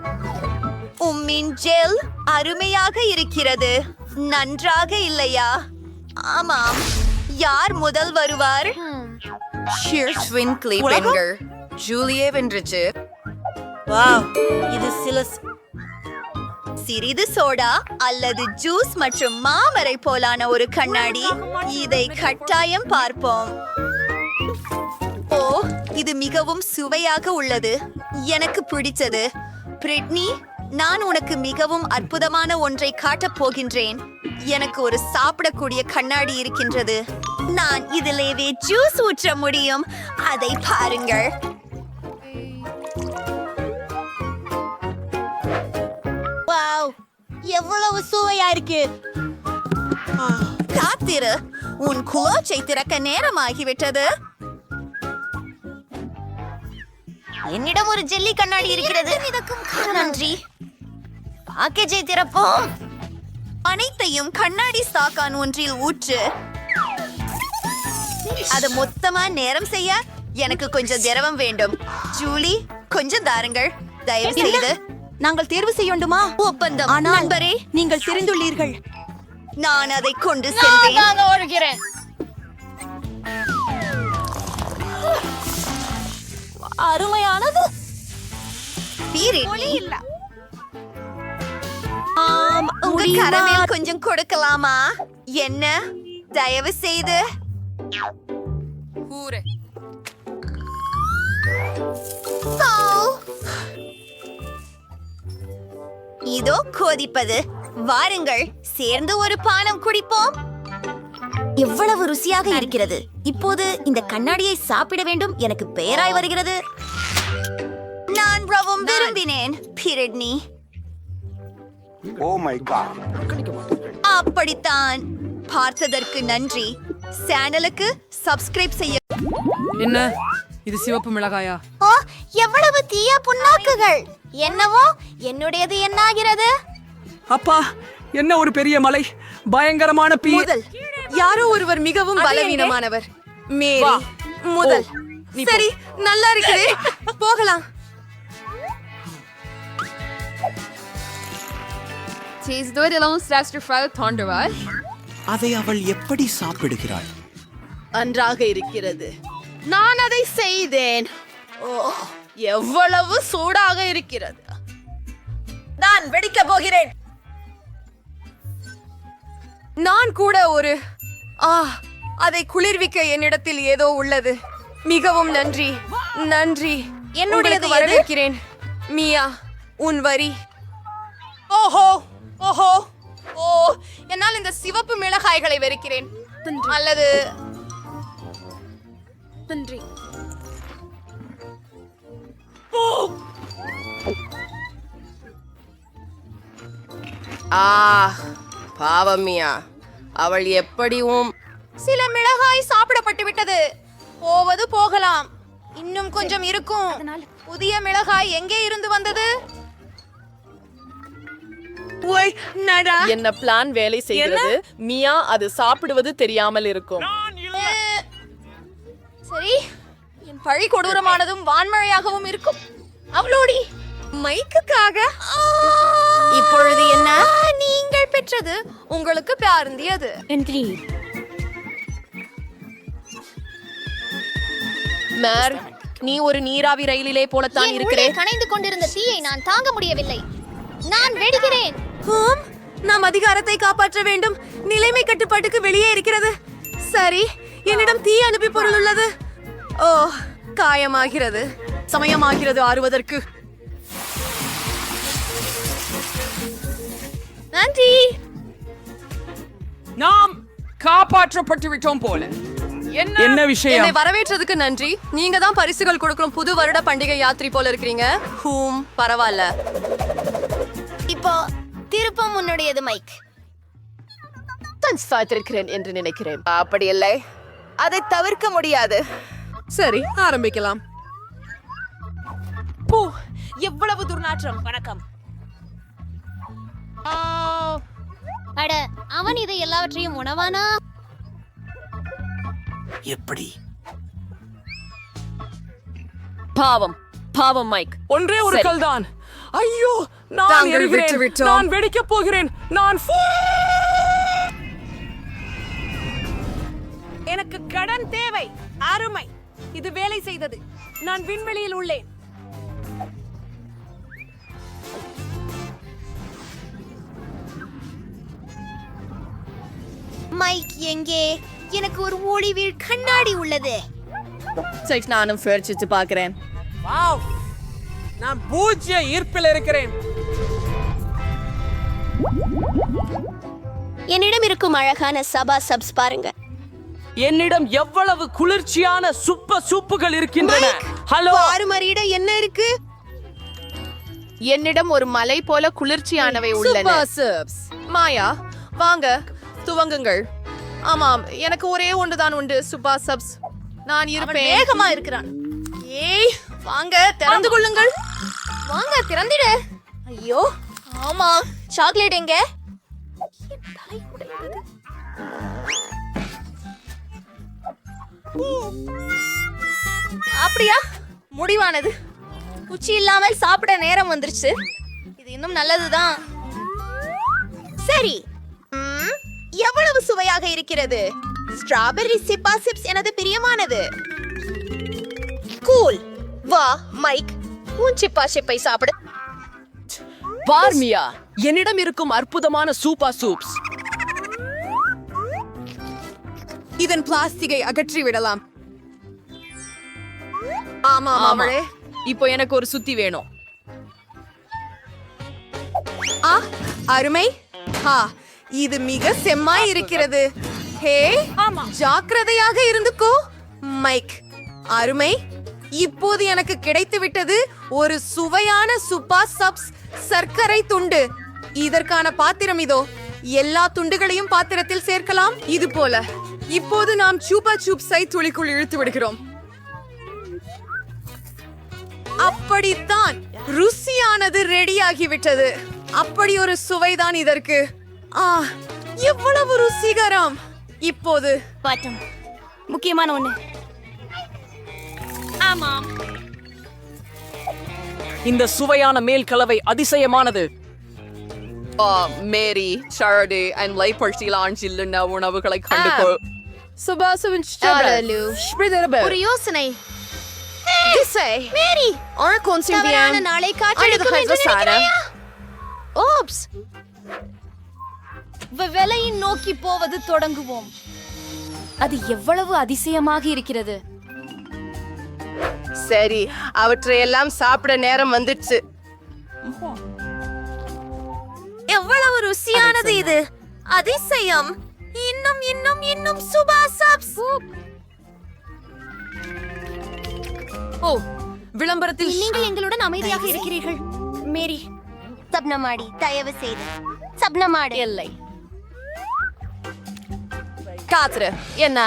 உம்மின் ஜெல் அருமையாக இருக்கிறது. நன்றாக இல்லையா? ஆமாம். யார் முதல் வருவார்? ஜூலியே வென்றுச்சு. இது சிறிது சோடா அல்லது ஜூஸ் மற்றும் மாமரை போலான ஒரு கண்ணாடி. இதை கட்டாயம் பார்ப்போம். ஓ, இது மிகவும் சுவையாக உள்ளது. எனக்கு பிடித்தது. பிரிட்னி, நான் உனக்கு மிகவும் அற்புதமான ஒன்றை காட்டப் போகின்றேன். எனக்கு ஒரு சாப்பிடக்கூடிய கண்ணாடி இருக்கின்றது. நான் இதிலேயே ஜூஸ் ஊற்ற முடியும். அதை பாருங்கள். எவ்வளவு சுவையா இருக்கு. காத்திரு, உன் குளோச்சை திறக்க நேரமாகிவிட்டது. என்னிடம் ஒரு ஜெல்லி கண்ணாடி இருக்கிறது. நன்றி. பாக்கேஜை திறப்போம். அனைத்தையும் கண்ணாடி ஸ்டாக்கான் ஒன்றில் ஊற்று. அது மொத்தமா நேரம் செய்ய எனக்கு கொஞ்சம் திரவம் வேண்டும். ஜூலி, கொஞ்சம் தாருங்கள் தயவு செய்து. நாங்கள் தேர்வு செய்யண்டுமா? ஒப்பந்தம். நண்பரே, நீங்கள் தெரிந்துள்ளீர்கள். நான் அதை கொண்டு செல்வேன். அருமையானது. உங்க கரமேல் கொஞ்சம் கொடுக்கலாமா? என்ன? தயவு செய்து. இதோ கொதிப்பது. வாருங்கள், சேர்ந்து ஒரு பானம் குடிப்போம். எவ்வளவு ருசியாக இருக்கிறது. இப்போது இந்த கண்ணாடியை சாப்பிட வேண்டும். எனக்கு பெயராய் வருகிறது. நான் ரொம்பவும் விரும்பினேன். Britney, oh my god. அப்படித்தான். பார்த்ததற்கு நன்றி. சேனலுக்கு சப்ஸ்கிரைப் செய்ய. என்ன இது சிவப்பு மிளகாயா? ஓ, எவ்வளவு தீய புண்ணாக்குகள்! என்னவோ என்னுடையது என்னாகிறது? அப்பா, என்ன ஒரு பெரிய மலை, பயங்கரமான முதல் யாரோ ஒருவர் மிகவும் பலவீனமானவர். மேரி முதல். சரி, நல்லா இருக்குது. போகலாம். அதை அவள் எப்படி சாப்பிடுகிறாள்? நன்றாக இருக்கிறது. நான் அதை செய்தேன். ஓ, எவ்வளவு சூடாக இருக்கிறது. நான் வெடிக்க போகிறேன். நான் கூட ஒரு அதை குளிர்விக்க என்னிடத்தில் ஏதோ உள்ளது. மிகவும் நன்றி. நன்றி. என்னுடையது எது? வரவேற்கிறேன். மியா, உன் வரி. ஓஹோ ஓஹோ ஓ, என்னால் இந்த சிவப்பு மிளகாய்களை வெறுக்கிறேன். அல்லது நன்றி. பாவம் மியா, அவள் எப்படியும் சில மிளகாய் சாப்பிடப்பட்டு விட்டது. போவது போகலாம். இன்னும் கொஞ்சம் இருக்கும். புதிய மிளகாய் எங்கே இருந்து வந்தது? என்ன பிளான் வேலை செய்கிறது? மியா அது சாப்பிடுவது தெரியாமல் இருக்கும். சரி, என் பழி கொடூரமானதும் வான்மழையாகவும் இருக்கும். அவளோடி மைக்குக்காக இப்பொழுது என்ன? நீங்கள் பெற்றது உங்களுக்கு பியார்ந்தியது. மேர், நீ ஒரு நீராவி ரயிலிலே போலத்தான் இருக்கிறேன். கனைந்து கொண்டிருந்த தீயை நான் தாங்க முடியவில்லை. நான் வெடிக்கிறேன். நாம் அதிகாரத்தை காப்பாற்ற வேண்டும். நிலைமை கட்டுப்பாட்டுக்கு வெளியே இருக்கிறது. சரி, என்னிடம் தீ அனுப்பி பொருள் உள்ளது. ஓ, காயமாகிறது. சமயமாகிறது ஆறுவதற்கு. நன்றி. நாம் காப்பாற்றப்பட்டு விட்டோம் போல. என்ன விஷயம்? என்னை வரவேற்றதுக்கு நன்றி. நீங்க தான் பரிசுகள் கொடுக்கணும். புது வருட பண்டிகை யாத்திரை போல இருக்கிறீங்க. பரவாயில்ல. இப்போ திருப்பம் உன்னுடையது மைக். சாத்திருக்கிறேன் என்று நினைக்கிறேன். அப்படி இல்லை, அதை தவிர்க்க முடியாது. சரி, ஆரம்பிக்கலாம். போ, எவ்வளவு துர்நாற்றம். வணக்கம். அட, அவன் இதை எல்லாவற்றையும் உணவானா? எப்படி? பாவம் பாவம் மைக். ஒன்றே ஒரு கல்தான். ஐயோ, நான் எரிகிறேன். நான் வெடிக்க போகிறேன். எனக்கு கடன் தேவை. அருமை, இது வேலை செய்தது. நான் விண்வெளியில் உள்ளேன். மைக் எங்கே? எனக்கு ஒரு ஒளிவீழ் கண்ணாடி உள்ளது. சரி, நானும் ஃபர்ச்சிட்டு பார்க்கிறேன். வாவ், நான் பூஜ்ய ஈர்ப்பில் இருக்கிறேன். என்னிடம் இருக்கும் அழகான சபா சப்ஸ் பாருங்க. என்னிடம் எவ்வளவு குளிர்ச்சியான சூப்புகள் இருக்கின்றன. ஹலோ, ஆறுமரியிட என்ன இருக்கு? என்னிடம் ஒரு மலை போல குளிர்ச்சியானவை உள்ளன. மாயா, வாங்க துவங்குங்கள். ஆமாம், எனக்கு ஒரே ஒன்றுதான் உண்டு. சுபா சப்ஸ். நான் இருப்பேன். வேகமா இருக்கிறான். ஏய், வாங்க திறந்து கொள்ளுங்கள். வாங்க திறந்திடு. ஐயோ, ஆமா. சாக்லேட் எங்க? அப்படியா? முடிவானது. உச்சி இல்லாமல் சாப்பிட நேரம் வந்துருச்சு. இது இன்னும் நல்லதுதான். சரி, எவ்வளவு சுவையாக இருக்கிறது. ஸ்ட்ராபெர்ரி சிப்பா சிப்ஸ் எனது பிரியமானது. கூல். வா மைக், உன் சிப்பா சிப்பை சாப்பிடு. பார்மியா, என்னிடம் இருக்கும் அற்புதமான சூப்ஸ். இதன் பிளாஸ்டிக்கை அகற்றி விடலாம். ஆமா அவளே. இப்போ எனக்கு ஒரு சுத்தி வேணும். அருமை. இது மிக செம்மாய் இருக்கிறது. ஹே, ஜாக்கிரதையாக இருந்துக்கோ மைக். அருமை. இப்போது எனக்கு கிடைத்து விட்டது ஒரு சுவையான சுப்பா சப்ஸ் சர்க்கரை துண்டு. இதற்கான பாத்திரம் இதோ. எல்லா துண்டுகளையும் பாத்திரத்தில் சேர்க்கலாம். இது போல இப்போது நாம் சூப்பா சூப்ஸை துளிக்குள் இழுத்து விடுகிறோம். அப்படித்தான், ருசியானது ரெடியாகிவிட்டது. அப்படி ஒரு சுவைதான் இதற்கு. எவ்வளவு ருசிகரம். இப்போது பாட்டம் முக்கியமான ஒண்ணு. ஆமாம், இந்த சுவையான மேல் கலவை அதிசயமானது. மேரி சாரடே அண்ட் லைப்பர்சிலான் சில்லுண்ண உணவுகளை கண்டுகோ. ஒரு யோசனை. மேரி தவறான நாளை காற்றடிக்கும் என்று நினைக்கிறாயா? ஓப்ஸ், வெலையின் நோக்கி போவது தொடங்குவோம். அது எவ்வளவு அதிசயமாக இருக்கிறது. சரி, அவற்றையெல்லாம் சாப்பிட நேரம் வந்துடுச்சு. எவ்வளவு ருசியானது இது. அதிசயம். இன்னும் இன்னும் இன்னும் சுபா சப்ஸ். ஓ, விளம்பரத்தில் நீங்கள் எங்களுடன் அமைதியாக இருக்கிறீர்கள். மேரி, சப்னமாடி, தயவு செய்து சப்னமாடி. இல்லை, காத்துரு. என்ன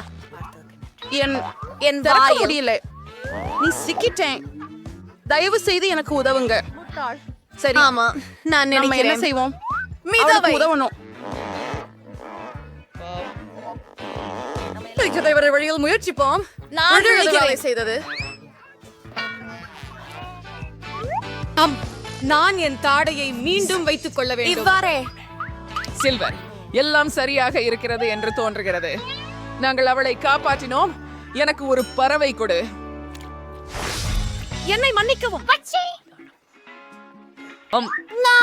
என் வாய் முடியல. நீ சிக்கிட்டேன். தயவு செய்து எனக்கு உதவுங்க. சரி, ஆமா, நான் நினைக்கிறேன். என்ன செய்வோம்? மீதாவை உதவணும். வழியில் முயற்சிப்போம். நான் வேலை செய்தது. நான் என் தாடையை மீண்டும் வைத்துக் கொள்ள வேண்டும். இவ்வாறே சில்வர், எல்லாம் சரியாக இருக்கிறது என்று தோன்றுகிறது. நாங்கள் அவளை காப்பாற்றினோம். எனக்கு ஒரு பறவை கொடு. என்னை மன்னிக்கவும்.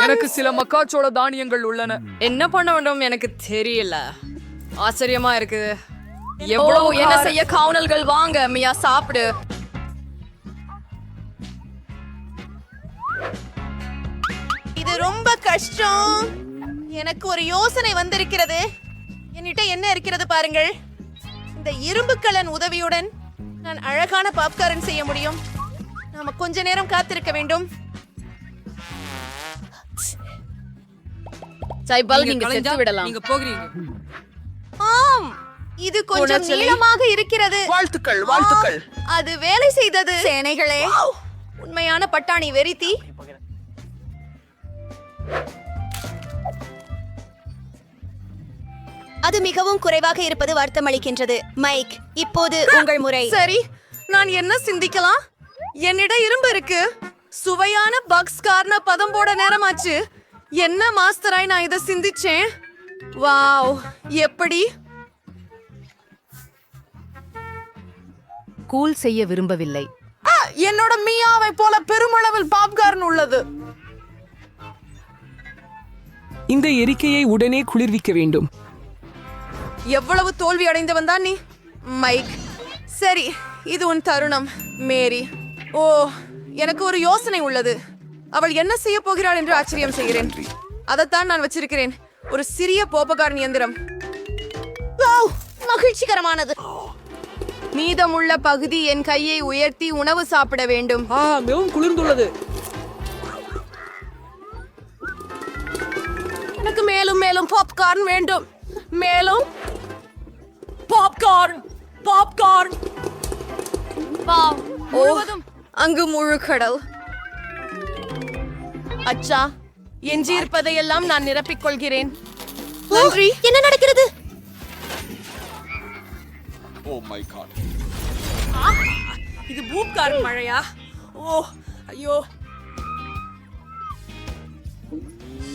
எனக்கு சில மக்காச்சோள தானியங்கள் உள்ளன. என்ன பண்ண வேண்டும் எனக்கு தெரியல. ஆச்சரியமா இருக்குது. எவ்வளவு என்ன செய்ய காவலர்கள். வாங்க மியா, சாப்பிடு. இது ரொம்ப கஷ்டம். எனக்கு ஒரு யோசனை வந்திருக்கிறது. என்னிட்ட என்ன இருக்கிறது பாருங்கள். இந்த இரும்புக்கலன் உதவியுடன் நான் அழகான பாப்கார்ன் செய்ய முடியும். நாம கொஞ்ச நேரம் காத்திருக்க வேண்டும். நீங்க போகிறீங்க. ஆம், இது கொஞ்சம் நீளமாக இருக்கிறது. வாழ்த்துக்கள், வாழ்த்துக்கள். அது வேலை செய்தது. சேனைகளே, உண்மையான பட்டாணி வெறித்தி. அது மிகவும் குறைவாக இருப்பது வருத்தமளிக்கின்றது. மைக், இப்போது உங்கள் முறை. சரி, நான் என்ன சிந்திக்கலாம்? என்னிடம் இரும்பு இருக்கு. சுவையான பக்ஸ் கார்ன பதம் போட நேரமாச்சு. என்ன மாஸ்டராய் நான் இதை சிந்திச்சேன். வாவ், எப்படி கூல் செய்ய விரும்பவில்லை. என்னோட மியாவை போல பெருமளவில் பாப்கார்ன் உள்ளது. இந்த எரிக்கையை உடனே குளிர்விக்க வேண்டும். எவ்வளவு தோல்வி அடைந்தவன் தான் நீ, மைக். சரி, இது உன் தருணம், மேரி. ஓ, எனக்கு ஒரு யோசனை உள்ளது. அவள் என்ன செய்ய போகிறாள் என்று ஆச்சரியம் செய்கிறேன். அதைத்தான் நான் வச்சிருக்கிறேன். ஒரு சிறிய போப்பகார்ன் இயந்திரம். மகிழ்ச்சிகரமானது. மீதமுள்ள பகுதி என் கையை உயர்த்தி உணவு சாப்பிட வேண்டும். மிகவும் குளிர்ந்துள்ளது. எனக்கு மேலும் மேலும் பாப்கார்ன் வேண்டும். மேலும் பாப்கார்ன், பாப்கார்ன். ஓ, அங்கு முழு கடல். அச்சா, எஞ்சியிருப்பதையெல்லாம் நான் நிரப்பிக் கொள்கிறேன். நன்றி. என்ன நடக்கிறது? Oh my god. இது பூப்கார்ன் மழையா? ஓ, ஐயோ.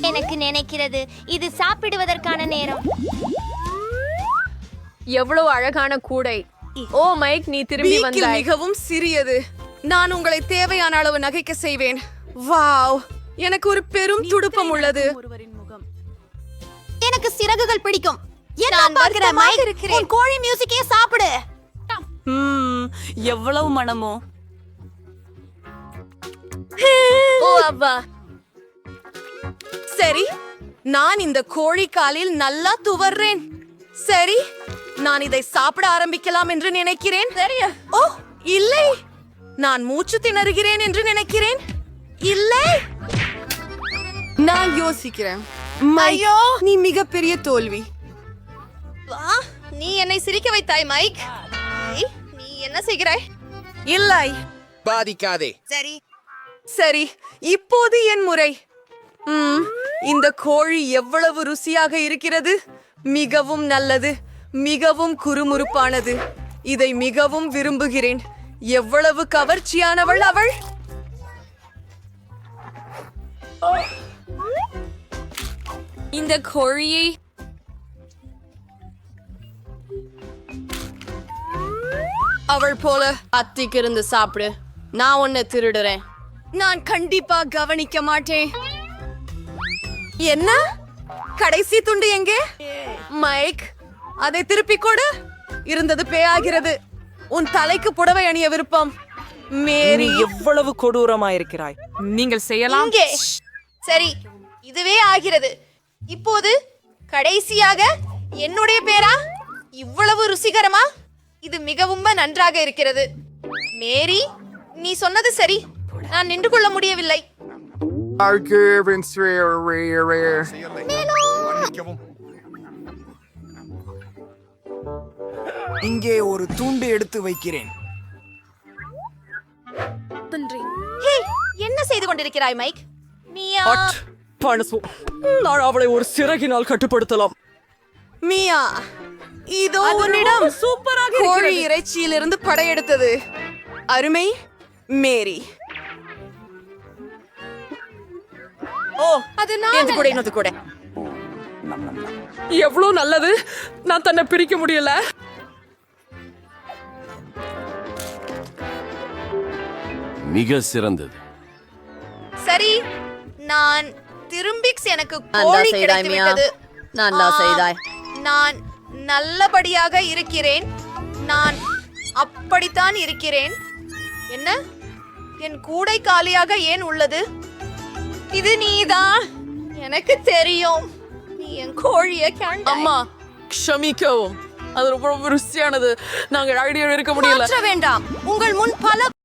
எனக்கு நினைக்கிறது இது சாப்பிடுவதற்கான நேரம். எவ்வளவு அழகான கூடை. ஓ மைக், நீ திரும்பி வந்தாய். மிகவும் சிறியது. நான் உங்களை தேவையான அளவு நகைக்க செய்வேன். வாவ், எனக்கு ஒரு பெரும் துடுப்பம் உள்ளது. எனக்கு சிறகுகள் பிடிக்கும். என்ன பார்க்கிற மைக்? உன் கோழி மியூசிக்கே சாப்பிடு. எவ்வளவு மனமோ. ஓ அவ்வா. சரி, நான் இந்த கோழி காலில் நல்லா துவர்றேன். சரி, நான் இதை சாப்பிட ஆரம்பிக்கலாம் என்று நினைக்கிறேன். சரியா? ஓ இல்லை, நான் மூச்சு திணறுகிறேன் என்று நினைக்கிறேன். இல்லை, நான் யோசிக்கிறேன். ஐயோ நீ மிகப்பெரிய தோல்வி. வா, நீ என்னை சிரிக்க வைத்தாய் மைக். ஏய், நீ என்ன செய்கிறாய்? இல்லை. பாதிக்காதே. சரி, இப்போது என் முறை. இந்த கோழி எவ்வளவு ருசியாக இருக்கிறது. மிகவும் நல்லது, மிகவும் குறுமுறுப்பானது. இதை மிகவும் விரும்புகிறேன். எவ்வளவு கவர்ச்சியானவள் அவள். இந்த கோழியை அவள் போல அத்திக்கு இருந்து சாப்பிடு. நான் உன்னை திருடுறேன். நான் கண்டிப்பா கவனிக்க மாட்டேன். என்ன? கடைசி துண்டு எங்கே? மைக், அதை திருப்பி கொடு. இருந்தது பேயாகிறது. உன் தலைக்கு புடவை அணிய விருப்பம். மேரி எவ்வளவு கொடூரமா இருக்கிறாய். நீங்கள் செய்யலாம். இங்கே. சரி, இதுவே ஆகிறது. இப்போது கடைசியாக என்னுடைய பேரா? இவ்வளவு ருசிகரமா? இது மிகவும் நன்றாக இருக்கிறது. மேரி, நீ சொன்னது சரி. நான் நின்று கொள்ள முடியவில்லை. இங்கே ஒரு துண்டு எடுத்து வைக்கிறேன். ஹே, என்ன செய்து கொண்டிருக்கிறாய் மைக்? மியா, நான் அவளை ஒரு சிறகினால் கட்டுப்படுத்தலாம். மியா, இதோ உன்னிடம் சூப்பராக கோழி இறைச்சியிலிருந்து படையெடுத்தது. அருமை மேரி. ஓ, அது நான். கூட எவ்வளவு நல்லது. நான் தன்னை பிரிக்க முடியல. மிக சிறந்தது. சரி, நான் திரும்பிக்ஸ் எனக்கு கோழி கிடைத்துவிட்டது. நான் நல்லபடியாக இருக்கிறேன். நான் அப்படித்தான் இருக்கிறேன். என்ன? என் கூடை காலியாக ஏன் உள்ளது? இது நீதான். எனக்கு தெரியும். நீ என் கோழியை கண்டாய். அம்மா, க்ஷமிக்கவும். அது ரொம்ப ருசியானது. நாங்கள் ஐடியா இருக்க முடியல. வேண்டாம். உங்கள் முன் பல